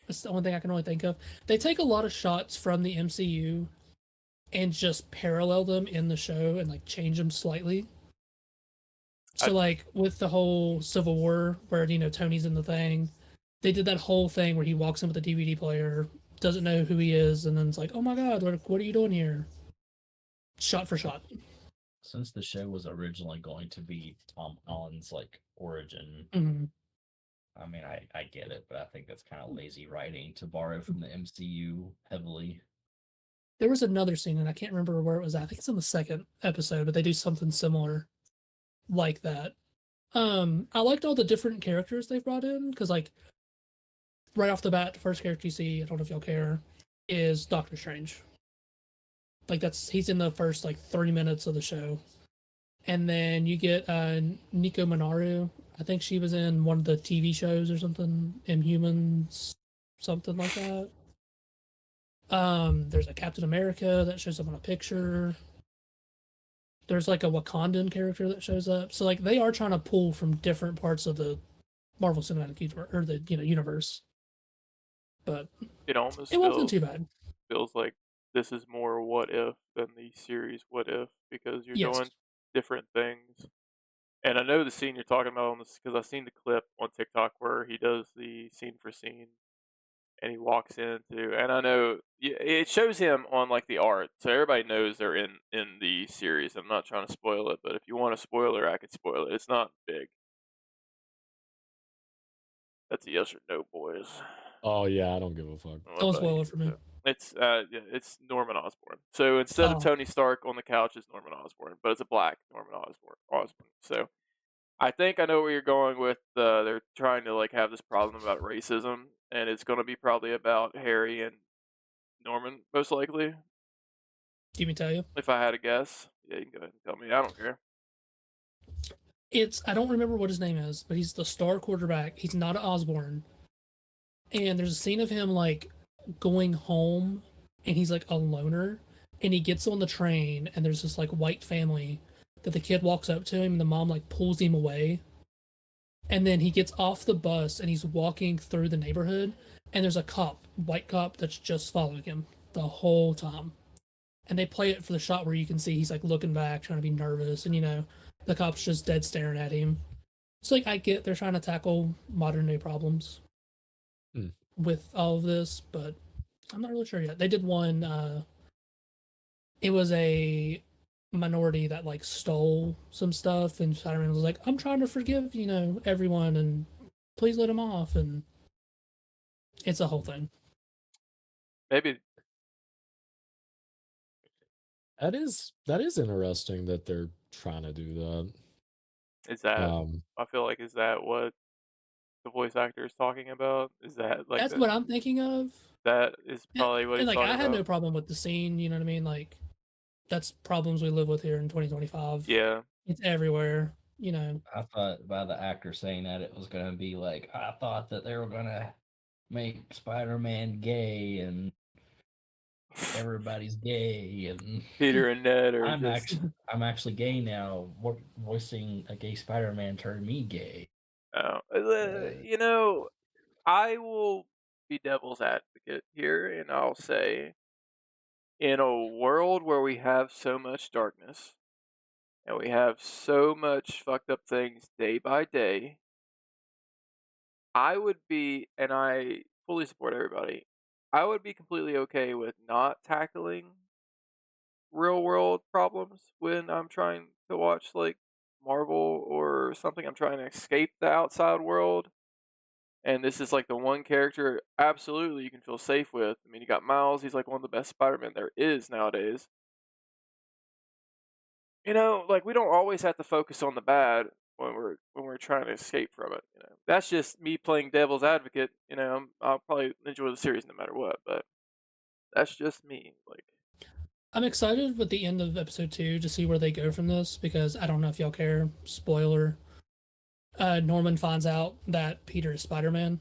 that's the only thing I can really think of. They take a lot of shots from the MCU and just parallel them in the show and like change them slightly. So like with the whole Civil War where Tony's in the thing, they did that whole thing where he walks in with a DVD player, doesn't know who he is, and then it's like, oh my god, what are you doing here? Shot for shot. Since the show was originally going to be Tom Holland's like origin, Mhm. I mean, I get it, but I think that's kind of lazy writing to borrow from the MCU heavily. There was another scene, and I can't remember where it was at. I think it's in the second episode, but they do something similar like that. I liked all the different characters they brought in because, like, right off the bat, the first character you see, I don't know if y'all care, is Doctor Strange. Like, he's in the first like 3 minutes of the show, and then you get Nico Minoru. I think she was in one of the TV shows or something, Inhumans, something like that. There's a Captain America that shows up on a picture. There's like a Wakandan character that shows up. So like they are trying to pull from different parts of the Marvel Cinematic Universe or the universe. But It almost it wasn't too bad. feels like this is more What If than the series What If because you're Yes. doing different things. And I know the scene you're talking about on this because I've seen the clip on TikTok where he does the scene for scene and he walks into, and I know it shows him on like the art, so everybody knows they're in the series. I'm not trying to spoil it, but if you want a spoiler, I could spoil it. It's not big. That's a yes or no, boys. Oh yeah, I don't give a fuck. Don't spoil it for me. It's it's Norman Osborn. So instead of Oh. Tony Stark on the couch, it's Norman Osborn, but it's a black Norman Osborn. So I think I know where you're going with. They're trying to like have this problem about racism, and it's going to be probably about Harry and Norman, most likely. Do you me tell you? If I had to guess, yeah, you can go ahead and tell me. I don't care. I don't remember what his name is, but he's the star quarterback. He's not an Osborne. And there's a scene of him like going home and he's like a loner and he gets on the train and there's this like white family that the kid walks up to him and the mom like pulls him away. And then he gets off the bus and he's walking through the neighborhood and there's a white cop that's just following him the whole time. And they play it for the shot where you can see he's like looking back, trying to be nervous, and the cop's just dead staring at him. So like I get they're trying to tackle modern day problems with all of this, but I'm not really sure yet. They did one. It was a minority that like stole some stuff, and Spider-Man was like, "I'm trying to forgive everyone, and please let him off." And it's a whole thing. Maybe That is interesting that they're trying to do that. is that. I feel like is that what the voice actor is talking about? Is that like That's what I'm thinking of. that is probably what And he's like talking I had about. no problem with the scene. You know what I mean? Like that's problems we live with here in 2025. Yeah, It's everywhere. I thought by the actor saying that it was going to be like, I thought that they were going to make Spider-Man gay and everybody's gay and Peter and Ned are I'm actually gay now. Voicing a gay Spider-Man turned me gay. I will be devil's advocate here, and I'll say, in a world where we have so much darkness and we have so much fucked up things day by day, I would be, and I fully support everybody. I would be completely okay with not tackling real world problems when I'm trying to watch like Marvel or something. I'm trying to escape the outside world. And this is like the one character absolutely you can feel safe with. I mean, you got Miles, he's like one of the best Spider-Man there is nowadays. You know, like we don't always have to focus on the bad when we're trying to escape from it. You know, that's just me playing devil's advocate. You know, I'll probably enjoy the series no matter what, but that's just me. Like, I'm excited with the end of episode 2 to see where they go from this because I don't know if y'all care. Spoiler. Norman finds out that Peter is Spider-Man.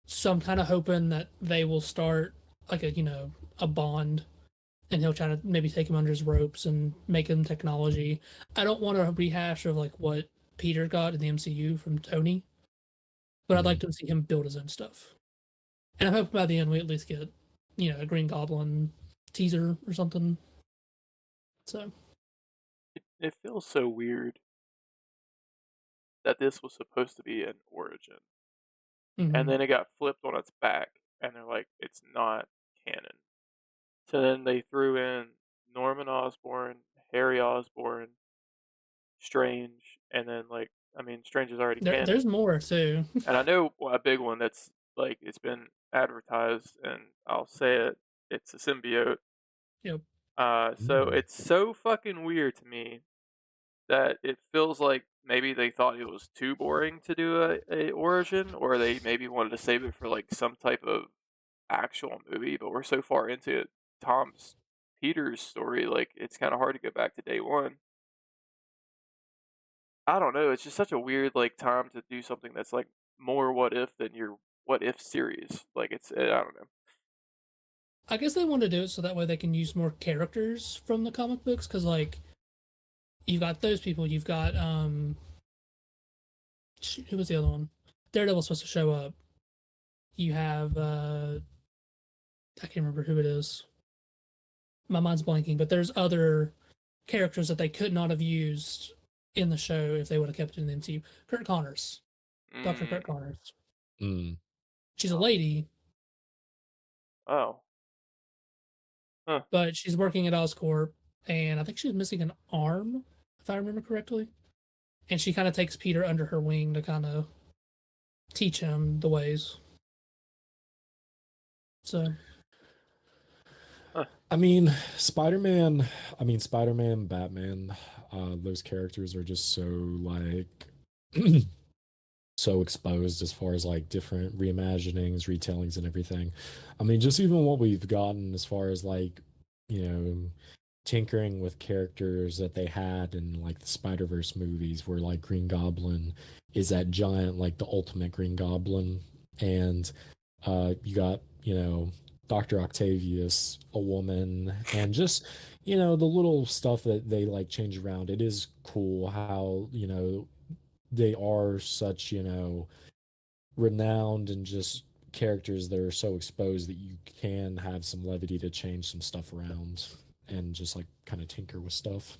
So I'm kind of hoping that they will start like a bond, and he'll try to maybe take him under his ropes and make him technology. I don't want a rehash of like what Peter got in the MCU from Tony, but I'd like to see him build his own stuff. And I'm hoping by the end we at least get a Green Goblin teaser or something. So it feels so weird that this was supposed to be an origin, and then it got flipped on its back, and they're like, it's not canon. So then they threw in Norman Osborn, Harry Osborn, Strange, and then like I mean, Strange is already canon. There's more too. And I know a big one that's like it's been advertised, and I'll say it. It's a symbiote. Yep. So it's so fucking weird to me that it feels like maybe they thought it was too boring to do a origin, or they maybe wanted to save it for like some type of actual movie. But we're so far into Tom's Peter's story, like it's kind of hard to go back to day one. I don't know. It's just such a weird like time to do something that's like more what if than your what if series. Like I don't know. I guess they want to do it so that way they can use more characters from the comic books because like you've got those people, you've got who was the other one? Daredevil's supposed to show up. You have I can't remember who it is. My mind's blanking, but there's other characters that they could not have used in the show if they would have kept it in the MCU. Kurt Connors, Dr. Kurt Connors. She's a lady. Oh. Huh. But she's working at Oscorp, and I think she's missing an arm, if I remember correctly. And she kind of takes Peter under her wing to kind of teach him the ways. So, I mean, Spider-Man, Batman, those characters are just so like so exposed as far as like different reimaginings, retellings, and everything. I mean, just even what we've gotten as far as like, tinkering with characters that they had in like the Spider-Verse movies, where like Green Goblin is that giant, like the ultimate Green Goblin, and you got, Dr. Octavius, a woman, and just, the little stuff that they like change around. It is cool how, they are such, renowned and just characters that are so exposed that you can have some levity to change some stuff around and just like kind of tinker with stuff.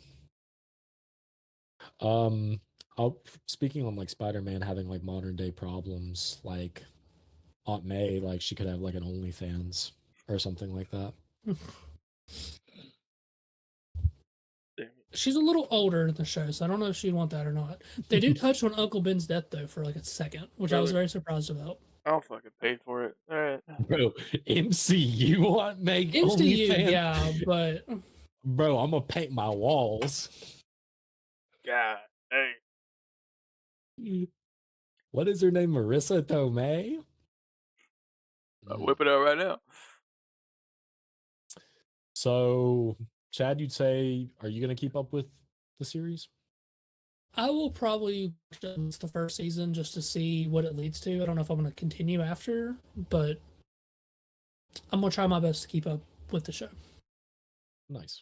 Speaking on like Spider-Man having like modern day problems, like Aunt May, like she could have like an OnlyFans or something like that. she's a little older in the show, so I don't know if she'd want that or not. They do touch on Uncle Ben's death though for like a second, which I was very surprised about. I'll fucking pay for it. All right, bro. MCU want make MCU, OnlyFans? yeah, but bro, I'm gonna paint my walls. God, hey. What is her name? Marissa Tomei? I'll whip it out right now. So, Chad, you'd say, are you going to keep up with the series? I will probably watch the first season just to see what it leads to. I don't know if I'm going to continue after, but I'm going to try my best to keep up with the show. Nice.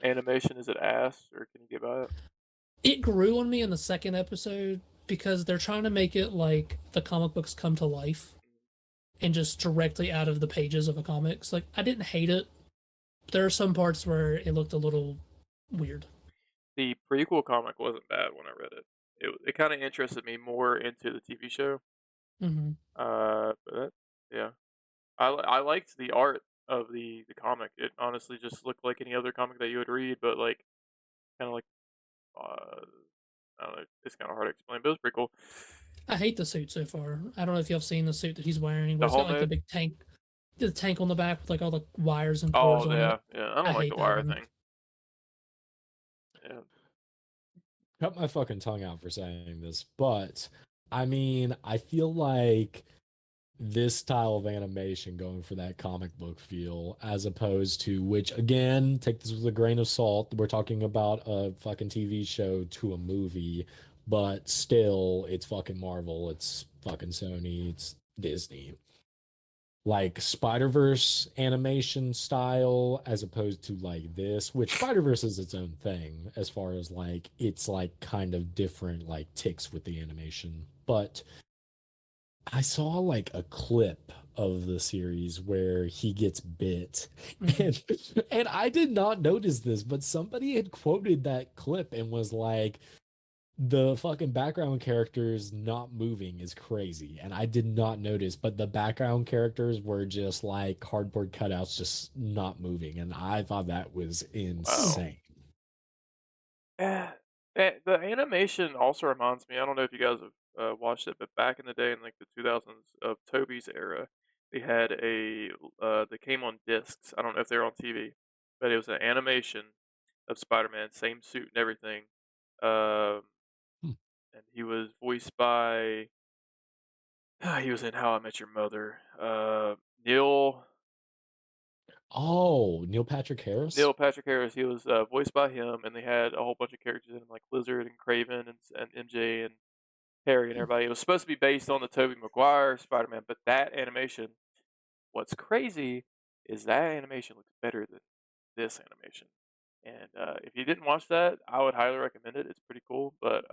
Animation, is it ass, or can you get by it? It grew on me in the second episode because they're trying to make it like the comic books come to life and just directly out of the pages of a comics. Like, I didn't hate it. There are some parts where it looked a little weird. The prequel comic wasn't bad when I read it. It kind of interested me more into the TV show. Mm-hmm. But yeah, I liked the art of the comic. It honestly just looked like any other comic that you would read, but like kind of like uh, I don't know. It's kind of hard to explain, but it was pretty cool. I hate the suit so far. I don't know if y'all seen the suit that he's wearing, where The it's got like the homemade. big tank, the tank on the back with like all the wires and cords Oh on it. yeah, yeah. I I don't like hate the that wire one. thing. Yeah. Cut my fucking tongue out for saying this, but I mean, I feel like this style of animation going for that comic book feel as opposed to, which again, take this with a grain of salt, we're talking about a fucking TV show to a movie, but still it's fucking Marvel, it's fucking Sony, it's Disney. Like Spider-Verse animation style as opposed to like this, which Spider-Verse is its own thing as far as like it's like kind of different like ticks with the animation. But I saw like a clip of the series where he gets bit. Mhm. And I did not notice this, but somebody had quoted that clip and was like, the fucking background characters not moving is crazy. And I did not notice, but the background characters were just like cardboard cutouts just not moving. And I thought that was Wow. insane. The animation also reminds me. I don't know if you guys have watched it, but back in the day, in like the 2000s of Toby's era, they had they came on discs. I don't know if they were on TV, but it was an animation of Spider-Man, same suit and everything. Um, Hmm. and he was voiced by he was in How I Met Your Mother. Neil Oh, Neil Patrick Harris? Neil Patrick Harris. He was voiced by him, and they had a whole bunch of characters in him, like Lizard and Craven and MJ and Harry and everybody. It was supposed to be based on the Tobey Maguire Spider-Man, but that animation, what's crazy is that animation looks better than this animation. And if you didn't watch that, I would highly recommend it. It's pretty cool, but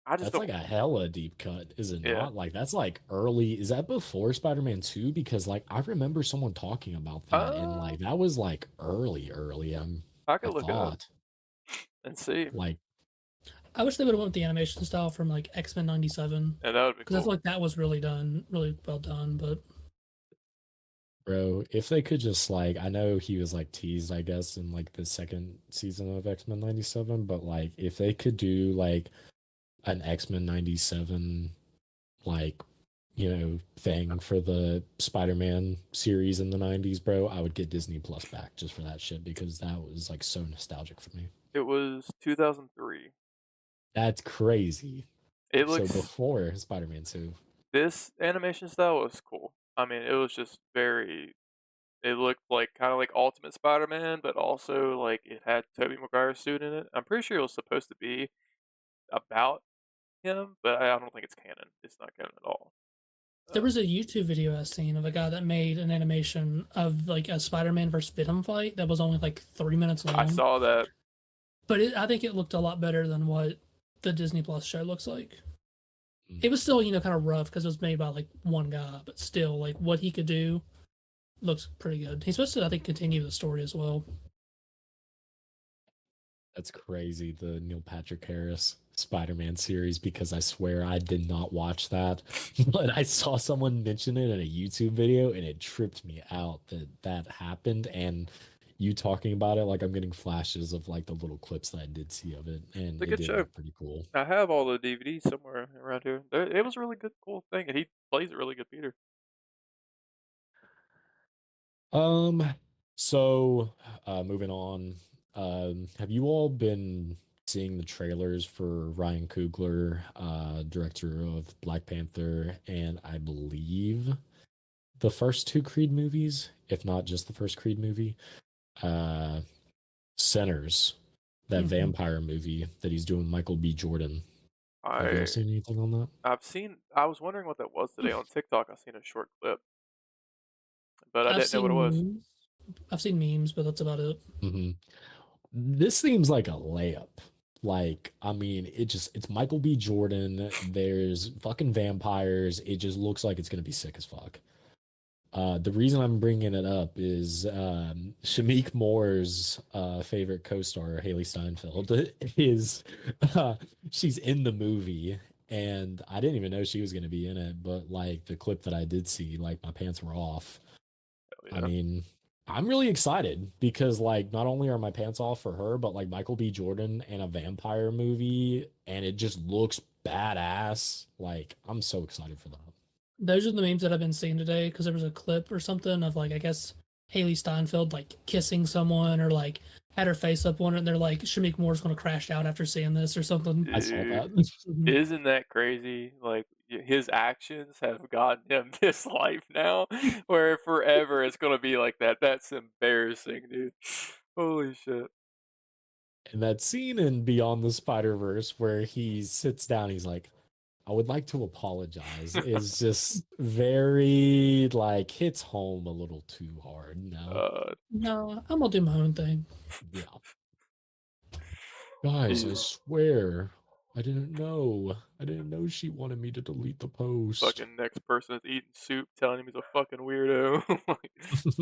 I just That's don't. like a hella deep cut, is it Yeah, not? Like that's like early. Is that before Spider-Man 2? Because like I remember someone talking about that and like that was like early. I I could look it up thought and see. like I wish they would have went with the animation style from like X-Men '97, Yeah, that would be because I feel cool. like that was really well done. But bro, if they could just like I know he was like teased, I guess, in like the second season of X-Men 97, but like if they could do like an X-Men 97 like thing for the Spider-Man series in the 90s, bro, I would get Disney Plus back just for that shit because that was like so nostalgic for me. It was 2003. That's crazy. It So looks before Spider-Man 2. This animation style was cool. I mean, it was just very. It looked like kind of like Ultimate Spider-Man, but also like it had Tobey Maguire's suit in it. I'm pretty sure it was supposed to be about him, but I don't think it's canon. It's not canon at all. there Uh, was a YouTube video I seen of a guy that made an animation of like a Spider-Man versus Venom fight that was only like 3 minutes I long. saw that. But I think it looked a lot better than what the Disney Plus show looks like. Mm. It was still, kind of rough because it was made by like one guy, but still, like what he could do looks pretty good. He's supposed to, I think, continue the story as well. That's crazy, the Neil Patrick Harris Spider-Man series, because I swear I did not watch that, but I saw someone mention it in a YouTube video and it tripped me out that that happened. And you talking about it, like I'm getting flashes of like the little clips that I did see of it, and It's a it good did show. look pretty cool. I have all the DVDs somewhere around here. It was a really good, cool thing, and he plays it really good, Peter. Um, so moving on, have you all been seeing the trailers for Ryan Coogler, director of Black Panther, and I believe the first two Creed movies, if not just the first Creed movie? Uh, Sinners, that Mhm. vampire movie that he's doing with Michael B. Jordan. Have y'all I seen anything on that? I've seen. I was wondering what that was today on TikTok. I seen a short clip, but I I've didn't know what it seen was. memes. I've seen memes, but that's about it. Hmm. This seems like a layup. Like, I mean, it's Michael B. Jordan. There's fucking vampires. It just looks like it's gonna be sick as fuck. The reason I'm bringing it up is Shamik Moore's favorite co-star, Haley Steinfeld, is she's in the movie, and I didn't even know she was gonna be in it. But like the clip that I did see, like my pants were off. Hell I yeah. mean, I'm really excited because like not only are my pants off for her, but like Michael B. Jordan and a vampire movie, and it just looks badass. Like I'm so excited for that. Those are the memes that I've been seeing today because there was a clip or something of like I guess Haley Steinfeld like kissing someone or like had her face up on it and they're like Shamik Moore's gonna crash out after seeing this or something. I saw Dude, that. Mhm. isn't that crazy? Like his actions have gotten him this life now, where forever it's gonna be like that. That's embarrassing, dude. Holy shit. And that scene in Beyond the Spider-Verse where he sits down, he's like, I would like to apologize, is just very like hits home a little too hard now. No, I'm gonna do my own thing. Yeah. Guys, I He's swear, I didn't know. I didn't know she wanted me to delete the post. fucking next person that's eating soup telling him he's a fucking weirdo. Like,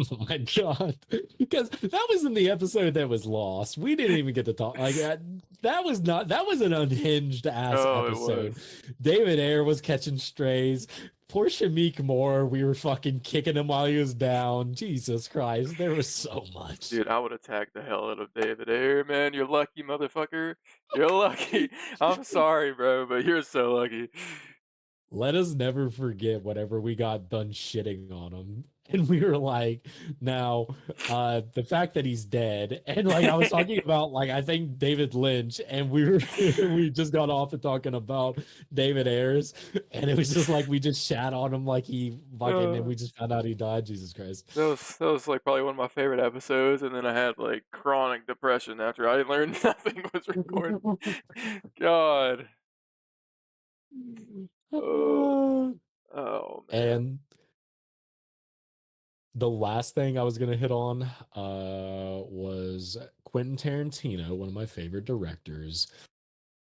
Oh my god. Because that was in the episode that was lost. We didn't even get to talk like that was an unhinged ass oh, it episode. was. David Ayer was catching strays. Poor Shamik Moore, we were fucking kicking him while he was down. Jesus Christ, there was so much. Dude, I would attack the hell out of David Ayer, man. You're lucky, motherfucker. You're lucky. I'm sorry, bro, but you're so lucky. Let us never forget whenever we got done shitting on him. And we were like, now, the fact that he's dead, and like I was talking about, like I think David Lynch, and we were we just got off of talking about David Ayers, and it was just like we just shat on him like he fucking, and we just found out he died. Jesus Christ. That was like probably one of my favorite episodes, and then I had like chronic depression after I learned nothing was recorded. God. Oh, oh man. And the last thing I was gonna hit on was Quentin Tarantino, one of my favorite directors.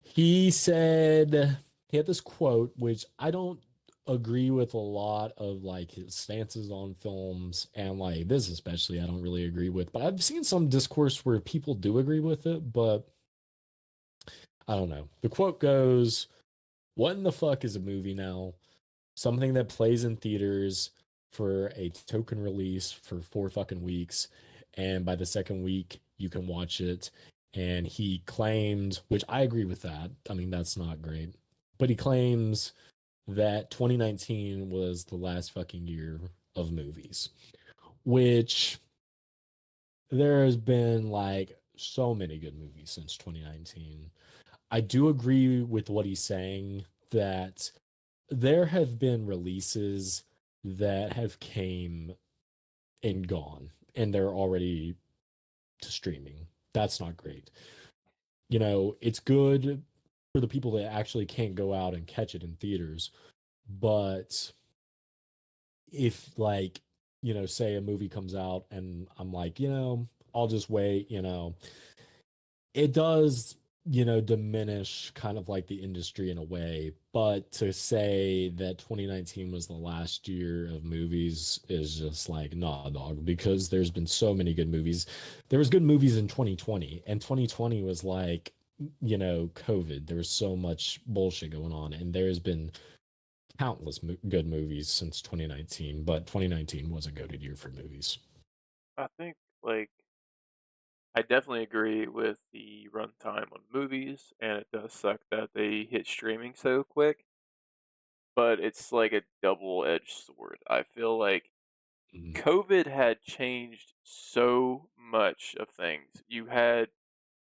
He said he had this quote, which I don't agree with a lot of like his stances on films, and like this especially I don't really agree with, but I've seen some discourse where people do agree with it, but I don't know. The quote goes, "What in the fuck is a movie now? Something that plays in theaters for a token release for 4 fucking weeks, and by the second week you can watch it." And he claimed, which I agree with that. I mean, that's not great. But he claims that 2019 was the last fucking year of movies, which there has been like so many good movies since 2019. I do agree with what he's saying that there have been releases that have came and gone and they're already to streaming. That's not great. You know, it's good for the people that actually can't go out and catch it in theaters, but if like, you know, say a movie comes out and I'm like, you know, I'll just wait, you know, it does, you know, diminish kind of like the industry in a way. But to say that 2019 was the last year of movies is just like, nah, dog, because there's been so many good movies. There was good movies in 2020, and 2020 was like, you know, COVID. There was so much bullshit going on, and there's been countless good movies since 2019, but 2019 was a goated year for movies. I think like I definitely agree with the runtime on movies, and it does suck that they hit streaming so quick. But it's like a double-edged sword. I feel like Mhm. COVID had changed so much of things. You had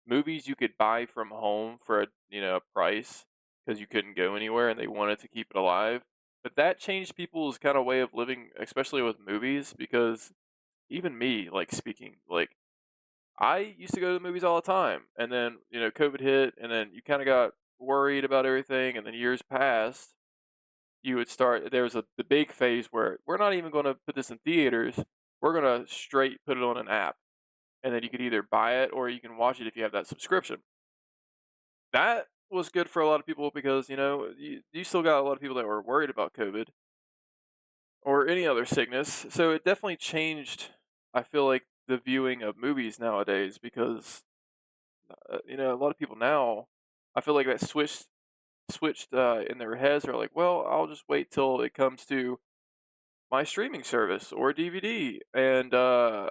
movies you could buy from home for a price because you couldn't go anywhere and they wanted to keep it alive. But that changed people's kind of way of living, especially with movies, because even me, like speaking, like I used to go to the movies all the time, and then COVID hit, and then you kind of got worried about everything, and then years passed. You would start. There was the big phase where we're not even going to put this in theaters. We're going to straight put it on an app, and then you could either buy it or you can watch it if you have that subscription. That was good for a lot of people because you still got a lot of people that were worried about COVID or any other sickness. So it definitely changed. I feel like the viewing of movies nowadays because a lot of people now. I feel like that switched switched in their heads. They're like, well, I'll just wait till it comes to my streaming service or DVD, and I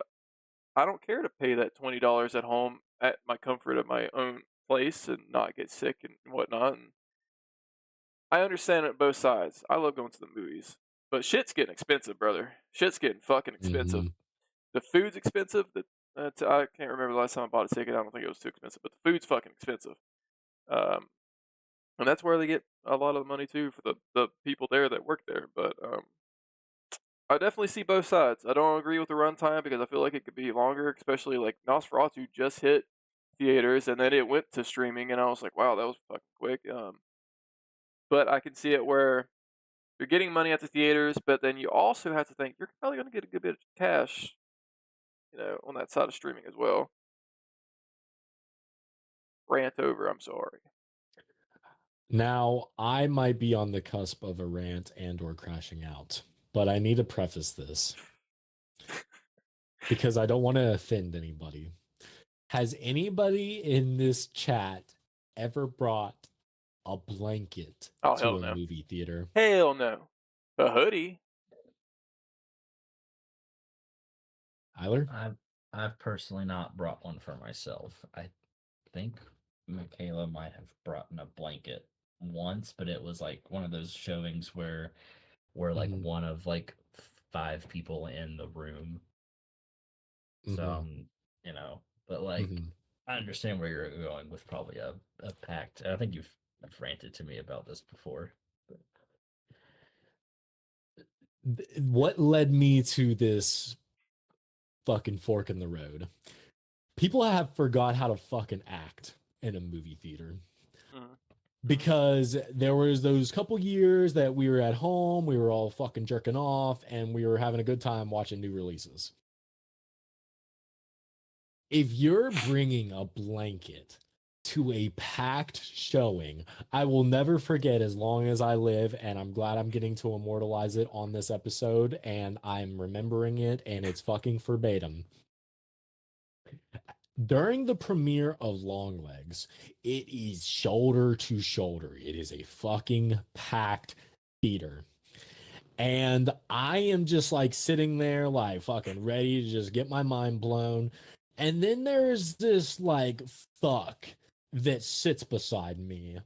don't care to pay that $20 at home at my comfort of my own place and not get sick and whatnot. And I understand it both sides. I love going to the movies, but shit's getting expensive, brother. Shit's getting fucking expensive. Mhm. The food's expensive. I can't remember the last time I bought a ticket. I don't think it was too expensive, but the food's fucking expensive. Um, and that's where they get a lot of the money too for the people there that work there. But I definitely see both sides. I don't agree with the runtime because I feel like it could be longer, especially like Nosferatu just hit theaters and then it went to streaming, and I was like, wow, that was fucking quick. But I can see it where you're getting money at the theaters, but then you also have to think you're probably going to get a good bit of cash, on that side of streaming as well. Rant over. I'm sorry. Now, I might be on the cusp of a rant and or crashing out, but I need to preface this because I don't want to offend anybody. Has anybody in this chat ever brought a blanket Oh, to hell a no. movie theater? Hell no. A hoodie. Tyler? I've personally not brought one for myself. I think Michaela might have brought in a blanket once, but it was like one of those showings where we're like Mhm. one of like 5 people in the room. So Mhm. but like Mhm. I understand where you're going with probably a pact. I think you've ranted to me about this before. What led me to this fucking fork in the road? People have forgot how to fucking act in a movie theater. Mm. Because there was those couple years that we were at home, we were all fucking jerking off, and we were having a good time watching new releases. If you're bringing a blanket to a packed showing, I will never forget as long as I live, and I'm glad I'm getting to immortalize it on this episode, and I'm remembering it, and it's fucking verbatim. During the premiere of Longlegs, it is shoulder to shoulder. It is a fucking packed theater. And I am just like sitting there, like fucking ready to just get my mind blown. And then there's this like fuck that sits beside me.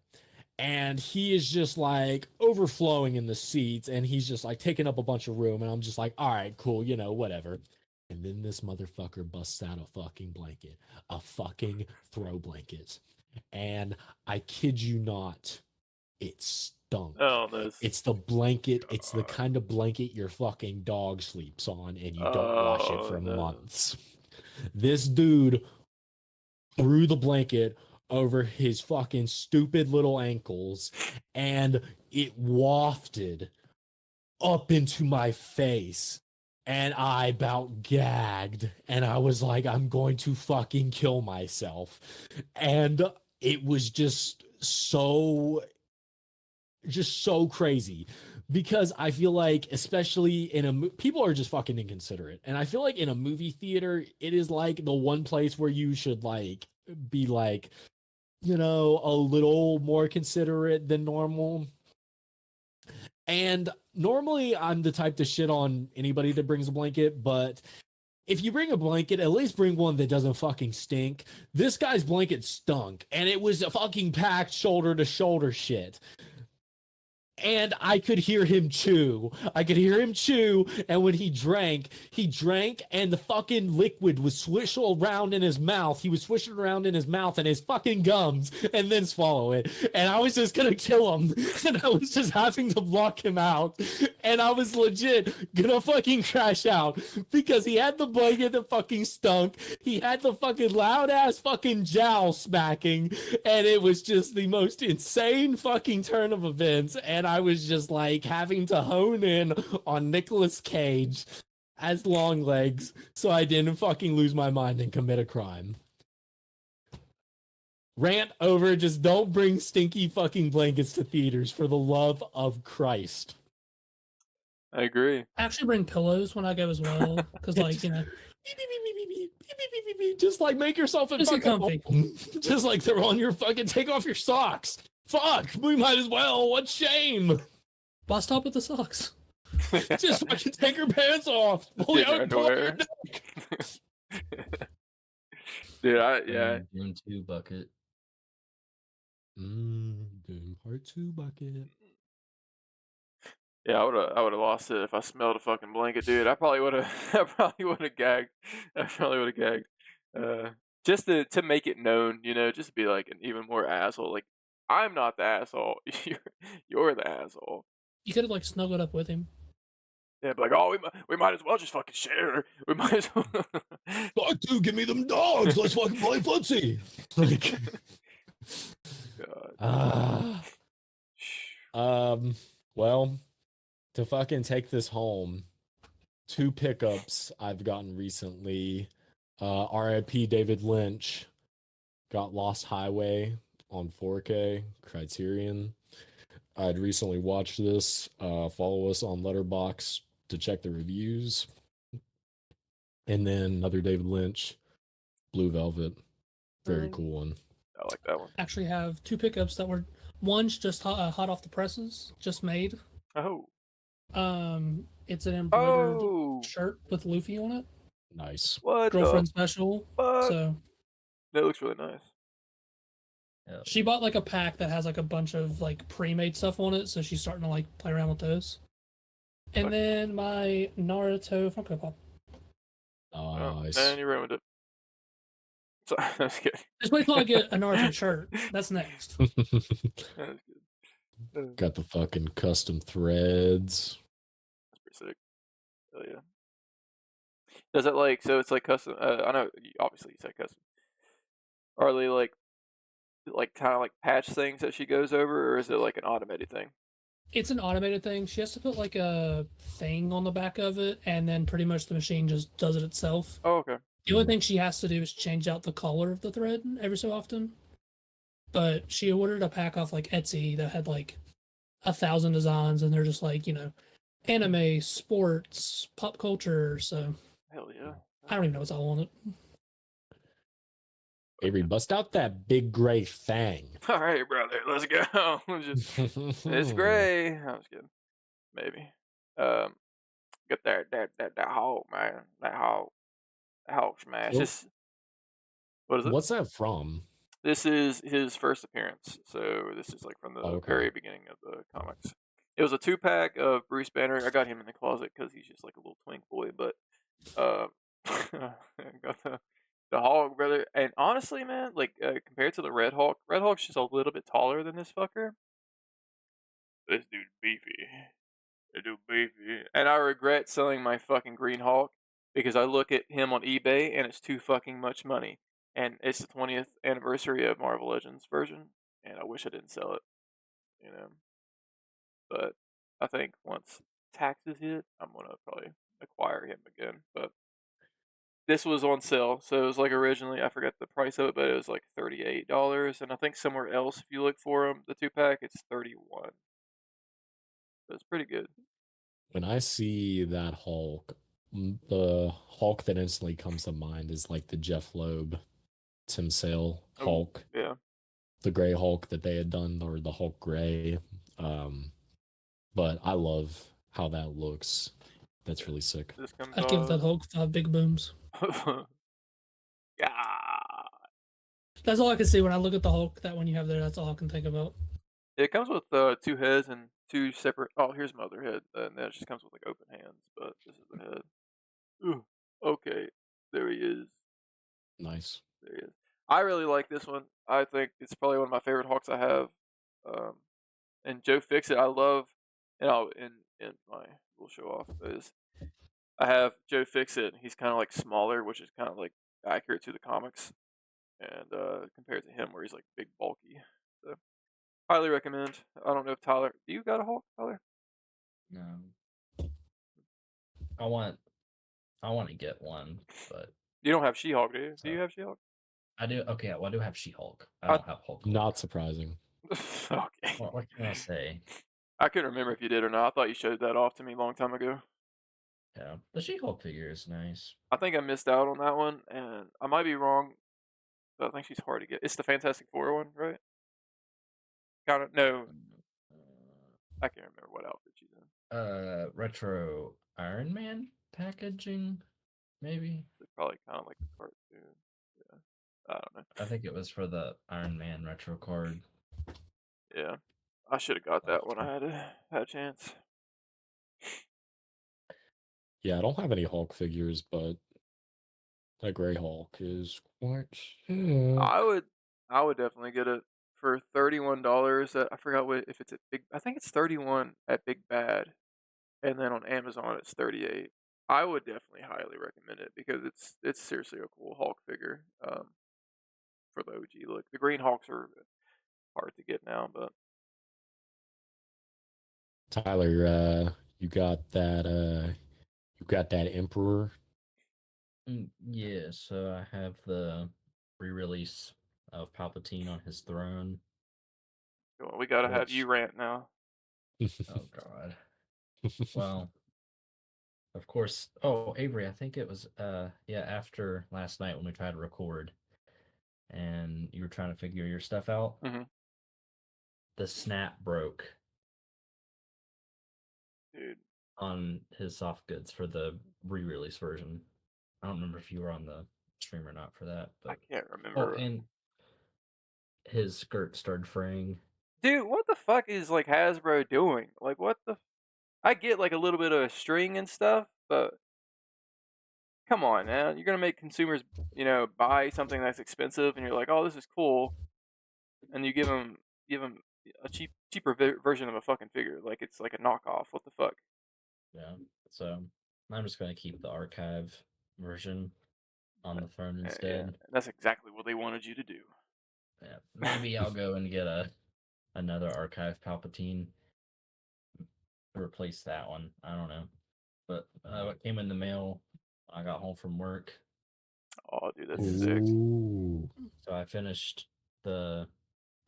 And he is just like overflowing in the seats. And he's just like taking up a bunch of room. And I'm just like, all right, cool, whatever. And then this motherfucker busts out a fucking blanket, a fucking throw blanket. And I kid you not, it stunk. Oh, this. It's the blanket. It's the kind of blanket your fucking dog sleeps on and you don't wash it for months. This dude threw the blanket over his fucking stupid little ankles and it wafted up into my face. And I about gagged. And I was like, I'm going to fucking kill myself. And it was just so crazy because I feel like, especially in people are just fucking inconsiderate, and I feel like in a movie theater, it is like the one place where you should like be like, a little more considerate than normal. And normally I'm the type to shit on anybody that brings a blanket, but if you bring a blanket, at least bring one that doesn't fucking stink. This guy's blanket stunk, and it was a fucking packed shoulder to shoulder shit. And I could hear him chew. And when he drank, and the fucking liquid was swishing around in his mouth. He was swishing around in his mouth and his fucking gums, and then swallow it. And I was just gonna kill him. And I was just having to block him out. And I was legit gonna fucking crash out because he had the blanket that fucking stunk. He had the fucking loud ass fucking jowl smacking. And it was just the most insane fucking turn of events. And I was just like having to hone in on Nicolas Cage as Longlegs so I didn't fucking lose my mind and commit a crime. Rant over. Just don't bring stinky fucking blankets to theaters for the love of Christ. I agree. I actually bring pillows when I go as well because, like, just like make yourself Just get comfy. just like throw on your fucking, take off your socks. Fuck, we might as well. What shame. Why stop with the socks? Just fucking take her pants off. Just Pull get your out, pull out your underwear. neck. Dude, Doom 2 bucket. Doom part 2 bucket. Yeah, I would have lost it if I smelled a fucking blanket, dude. I probably would have I probably would have gagged. I probably would have gagged. Just to make it known, you know, just to be like an even more asshole. Like, I'm not the asshole. You're the asshole. You could have like snuggled up with him. Yeah, be like, oh, we might as well just fucking share. We might as well. Fuck, dude, give me them dogs. Let's fucking play footsie. Like, God. well, to fucking take this home, 2 pickups I've gotten recently. RIP David Lynch got Lost Highway on 4K Criterion. I'd recently watched this. Follow us on Letterboxd to check the reviews. And then another David Lynch, Blue Velvet. Very cool one. I like that one. Actually, have 2 pickups that were one's just hot off the presses, just made. Oh. It's an embroidered Oh. shirt with Luffy on it. Nice. What Girlfriend the special. fuck? So That looks really nice. Yeah. she bought like a pack that has like a bunch of like pre-made stuff on it, so she's starting to like play around with those. And Fuck. then my Naruto Funko Pop. Nice. And you ruined it. Sorry, that's good. Just wait till I get a Naruto shirt. That's next. That's good. Got the fucking custom threads. That's pretty sick. Hell yeah. Does it like, so it's like custom, I know, obviously you said custom. Are they like kind of like patch things that she goes over, or is it like an automated thing? It's an automated thing. She has to put like a thing on the back of it, and then pretty much the machine just does it itself. Oh, okay. The only thing she has to do is change out the color of the thread every so often. But she ordered a pack off like Etsy that had like 1,000 designs, and they're just like, you know, anime, sports, pop culture. So Hell yeah. I don't even know what's all on it. Avery, bust out that big gray fang. All right, brother, let's go. It's gray. I was kidding. Maybe. Get that hog, man. That hog smash. Well, This, what is it? What's that from? This is his first appearance. So this is like from the Okay. very beginning of the comics. It was a 2-pack of Bruce Banner. I got him in the closet because he's just like a little twink boy. But got the Hulk, brother. And honestly, man, like compared to the Red Hulk's just a little bit taller than this fucker. This dude's beefy. This dude beefy. And I regret selling my fucking Green Hulk because I look at him on eBay and it's too fucking much money. And it's the 20th anniversary of Marvel Legends version, and I wish I didn't sell it, you know. But I think once taxes hit, I'm gonna probably acquire him again. But this was on sale, so it was like originally, I forgot the price of it, but it was like $38, and I think somewhere else, if you look for them, the 2-pack, it's $31. So it's pretty good. When I see that Hulk, the Hulk that instantly comes to mind is like the Jeff Loeb, Tim Sale Hulk. Ooh, yeah. The gray Hulk that they had done, or the Hulk gray. But I love how that looks. That's really sick. This comes I'd give that Hulk 5 big booms. Yeah. That's all I can see when I look at the Hulk. That one you have there, that's all I can think about. It comes with 2 heads and 2 separate. Oh, here's my other head, and then it just comes with like open hands. But this is the head. Ooh, okay, there he is. Nice. There he is. I really like this one. I think it's probably one of my favorite Hawks I have. And Joe Fixit, I love. And in my little show off is I have Joe Fixit. He's kind of like smaller, which is kind of like accurate to the comics, and compared to him, where he's like big, bulky. So highly recommend. I don't know if Tyler, do you got a Hulk, Tyler? No. I want to get one, but You don't have She-Hulk, do you? Do you have She-Hulk? I do. Okay, well, I do have She-Hulk. I don't have Hulk. Not surprising. Okay. What can I say? I couldn't remember if you did or not. I thought you showed that off to me a long time ago. Yeah, the She-Hulk figure is nice. I think I missed out on that one, and I might be wrong, but I think she's hard to get. It's the Fantastic Four one, right? Kind of no, I can't remember what outfit she's in. Retro Iron Man packaging, maybe. It's probably kind of like a cartoon. Yeah, I don't know. I think it was for the Iron Man retro card. Yeah, I should have got that last when year. I had a chance. Yeah, I don't have any Hulk figures, but that Gray Hulk is quite sick. I would definitely get it for $31. I forgot what if it's at Big. I think it's 31 at Big Bad, and then on Amazon it's 38. I would definitely highly recommend it because it's seriously a cool Hulk figure. For the OG look, the Green Hulks are hard to get now, but Tyler, you got that Emperor. Yeah, so I have the re-release of Palpatine on his throne. we gotta have Which, you rant now. oh god. Well, of course. Oh, Avery, I think it was yeah, after last night when we tried to record and you were trying to figure your stuff out, Hmm. the snap broke Dude, on his soft goods for the re-release version. I don't remember if you were on the stream or not for that, I but can't oh, remember. and his skirt started fraying. Dude, what the fuck is like Hasbro doing? Like, what the? I get like a little bit of a string and stuff, but come on, man. You're gonna make consumers, buy something that's expensive, and you're like, oh, this is cool, and you give them a cheaper version of a fucking figure, like it's like a knockoff. What the fuck? Yeah. So I'm just gonna keep the archive version on the throne Yeah, instead. that's exactly what they wanted you to do. Yeah. Maybe I'll go and get another archive Palpatine to replace that one. I don't know. But what came in the mail when I got home from work Oh, dude, that's is sick. Ooh. so I finished the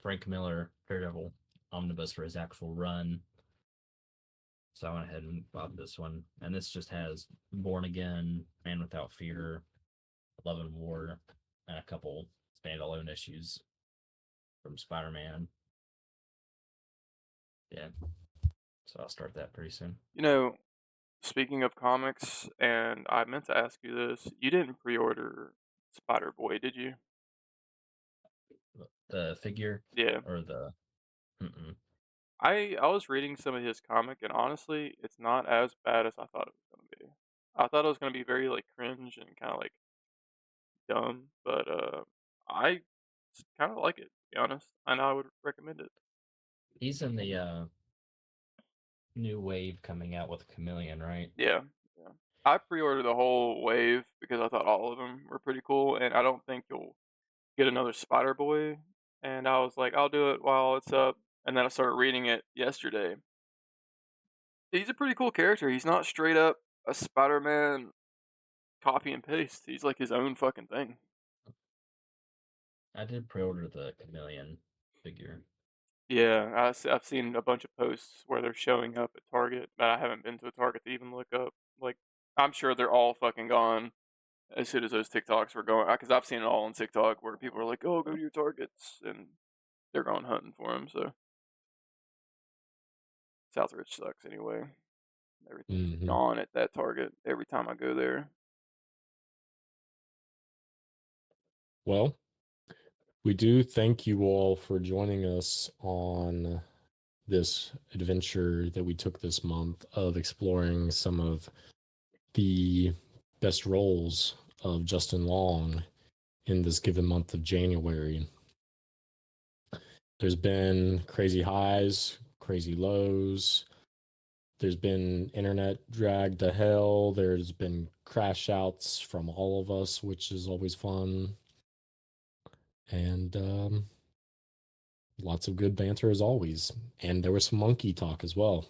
Frank Miller Daredevil omnibus for his actual run. So I went ahead and bought this one. And this just has Born Again, Man Without Fear, Love and War, and a couple standalone issues from Spider-Man. Yeah. So I'll start that pretty soon. Speaking of comics, and I meant to ask you this, you didn't pre-order Spider Boy, did you? The figure Yeah. or the mm-mm. I was reading some of his comic, and honestly, it's not as bad as I thought it was gonna be. I thought it was gonna be very like cringe and kind of like dumb, but I kind of like it, to be honest, and I would recommend it. He's in the new wave coming out with Chameleon, right? Yeah, yeah. I pre-ordered the whole wave because I thought all of them were pretty cool, and I don't think you'll get another Spider Boy. And I was like, I'll do it while it's up. And then I started reading it yesterday. He's a pretty cool character. He's not straight up a Spider-Man copy and paste. He's like his own fucking thing. I did pre-order the Chameleon figure. Yeah, I've seen a bunch of posts where they're showing up at Target, but I haven't been to a Target to even look up. Like, I'm sure they're all fucking gone as soon as those TikToks were going. Because I've seen it all on TikTok where people are like, "Oh, go to your Targets," and they're going hunting for them. So Southridge sucks anyway. Everything's Mhm. gone at that Target every time I go there. Well, we do thank you all for joining us on this adventure that we took this month of exploring some of the best roles of Justin Long in this given month of January. There's been crazy highs, crazy lows. There's been internet drag to hell. There's been crash outs from all of us, which is always fun. And lots of good banter as always. And there was some monkey talk as well.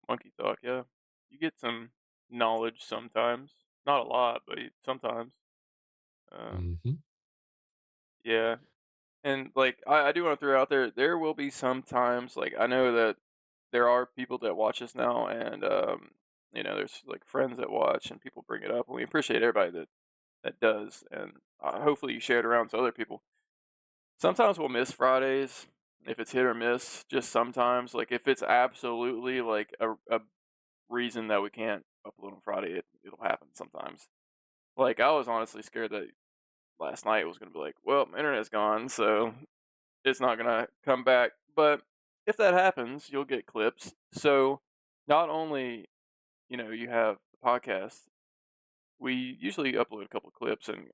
Monkey talk, yeah. You get some knowledge sometimes. Not a lot, but sometimes. Mm-hmm. Yeah. And like I do want to throw out there will be some times like I know that there are people that watch us now and there's like friends that watch and people bring it up and we appreciate everybody that does and hopefully you share it around to other people. Sometimes we'll miss Fridays if it's hit or miss, just sometimes. Like if it's absolutely like a reason that we can't upload on Friday, it'll happen sometimes. Like I was honestly scared that last night was gonna be like, well, my internet's gone, so it's not gonna come back. But if that happens, you'll get clips. So not only you have the podcast, we usually upload a couple clips, and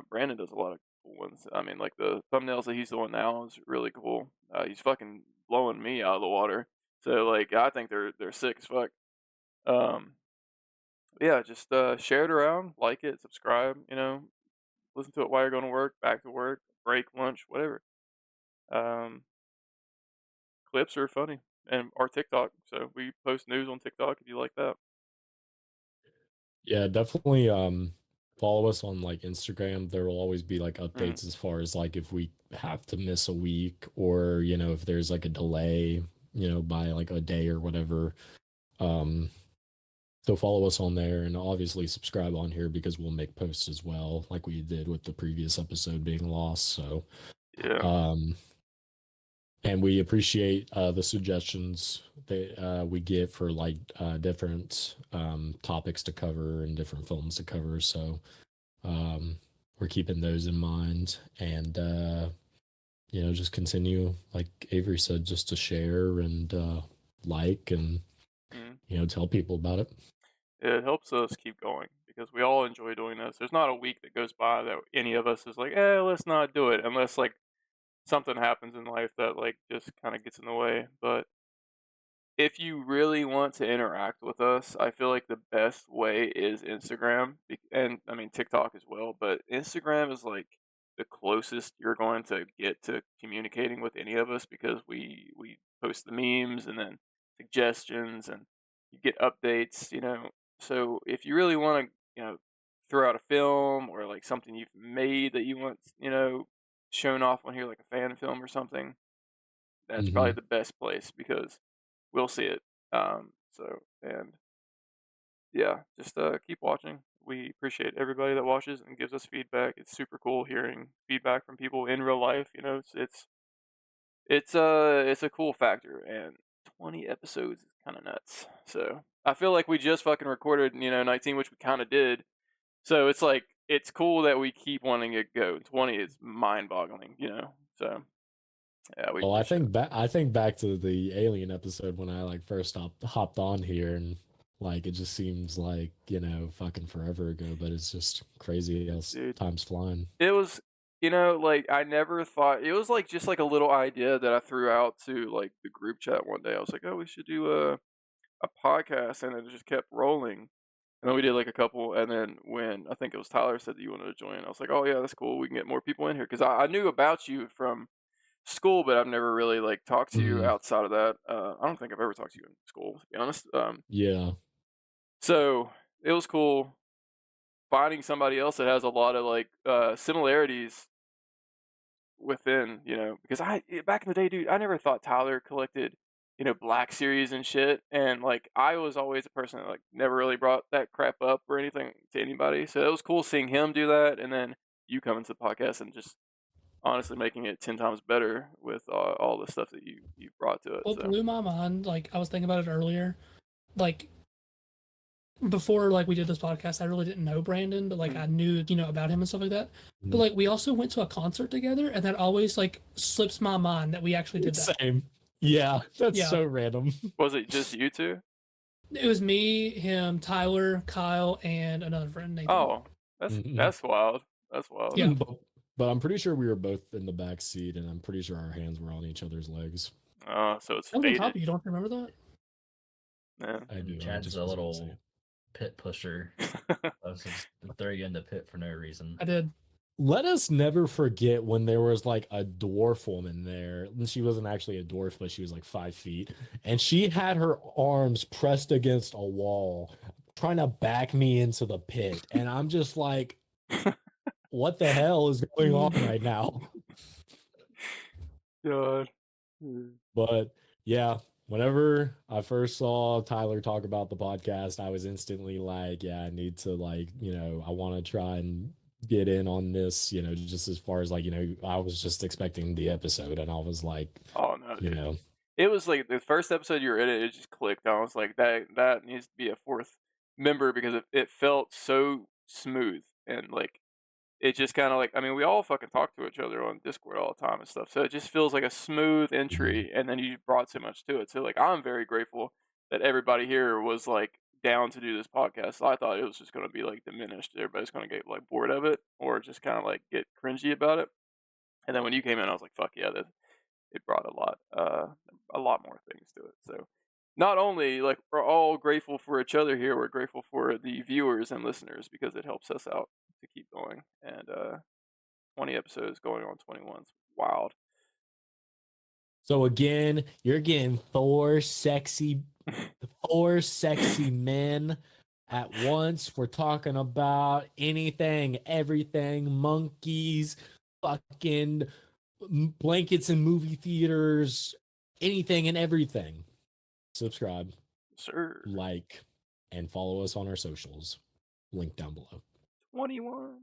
Brandon does a lot of cool ones. I mean, like the thumbnails that he's doing now is really cool. He's fucking blowing me out of the water. So like, I think they're sick as fuck. Um, yeah, just share it around, like it, subscribe. Listen to it while you're going to work, back to work, break, lunch, whatever. Um, Clips are funny, and our TikTok. So we post news on TikTok if you like that. Yeah, definitely follow us on like Instagram. There will always be like Mm. updates as far as like if we have to miss a week or if there's like a delay, by like a day or whatever. So follow us on there and obviously subscribe on here because we'll make posts as well, like we did with the previous episode being lost. So Yeah. and we appreciate the suggestions that we get for like different topics to cover and different films to cover. So we're keeping those in mind, and just continue, like Avery said, just to share and like and Mm. tell people about it. It helps us keep going because we all enjoy doing this. There's not a week that goes by that any of us is like, let's not do it, unless like something happens in life that like just kind of gets in the way. But if you really want to interact with us, I feel like the best way is Instagram, and I mean TikTok as well. But Instagram is like the closest you're going to get to communicating with any of us because we post the memes and then suggestions and you get updates. So if you really want to, throw out a film or like something you've made that you want, shown off on here, like a fan film or something, that's probably the best place because we'll see it. And yeah, just keep watching. We appreciate everybody that watches and gives us feedback. It's super cool hearing feedback from people in real life. It's a cool factor, and 20 episodes is kind of nuts. So I feel like we just fucking recorded 19, which we kind of did. So it's like it's cool that we keep wanting it to go. 20 is mind boggling. So yeah, we Well, I appreciate think back to the Alien episode when I like first hopped on here, and like it just seems like fucking forever ago, but it's just crazy how Dude. time's flying. It was, like I never thought it was like just like a little idea that I threw out to like the group chat one day. I was like, oh, we should do a podcast, and it just kept rolling. And then we did like a couple, and then when I think it was Tyler said that you wanted to join, I was like, oh yeah, that's cool. We can get more people in here because I knew about you from school, but I've never really like talked to you outside of that. I don't think I've ever talked to you in school, to be honest. Yeah. So it was cool finding somebody else that has a lot of like similarities within, because back in the day, dude, I never thought Tyler collected, Black Series and shit, and like I was always a person that like never really brought that crap up or anything to anybody. So it was cool seeing him do that, and then you come into the podcast and just honestly making it 10 times better with all the stuff that you brought to it. What So blew my mind, like I was thinking about it earlier, like before like we did this podcast, I really didn't know Brandon, but like I knew, about him and stuff like that. But like we also went to a concert together, and that always like slips my mind that we actually did that. Same. Yeah, that's Yeah. so random. was it just you two? It was me, him, Tyler, Kyle, and another friend, Nathan. Oh, that's wild. That's wild. Yeah. But I'm pretty sure we were both in the back seat, and I'm pretty sure our hands were on each other's legs. So it's I was on top faded. of you. Don't you remember that? Yeah. I do. I Chad's just a wasn't gonna say little it. pit pusher. I was just throw you in the pit for no reason. I did. Let us never forget when there was like a dwarf woman there. And she wasn't actually a dwarf, but she was like 5 feet. And she had her arms pressed against a wall, trying to back me into the pit. And I'm just like, what the hell is going on right now? God. But yeah, whenever I first saw Tyler talk about the podcast, I was instantly like, yeah, I need to like, I want to try and get in on this, just as far as like, I was just expecting the episode and I was like, Oh no, you dude. know, It was like the first episode you were in it, it just clicked. I was like, that needs to be a fourth member because it felt so smooth and like it just kind of like I mean we all fucking talk to each other on Discord all the time and stuff, so it just feels like a smooth entry, and then you brought so much to it. So like I'm very grateful that everybody here was like down to do this podcast. I thought it was just gonna be like diminished. Everybody's gonna get like bored of it or just kind of like get cringy about it. And then when you came in, I was like, fuck yeah, it brought a lot more things to it. So not only like we're all grateful for each other here, we're grateful for the viewers and listeners because it helps us out to keep going. And 20 episodes going on 21's wild. so again, you're getting four sexy men at once. We're talking about anything, everything, monkeys, fucking blankets in movie theaters, anything and everything. Subscribe, Sir, like, and follow us on our socials. Link down below. 21.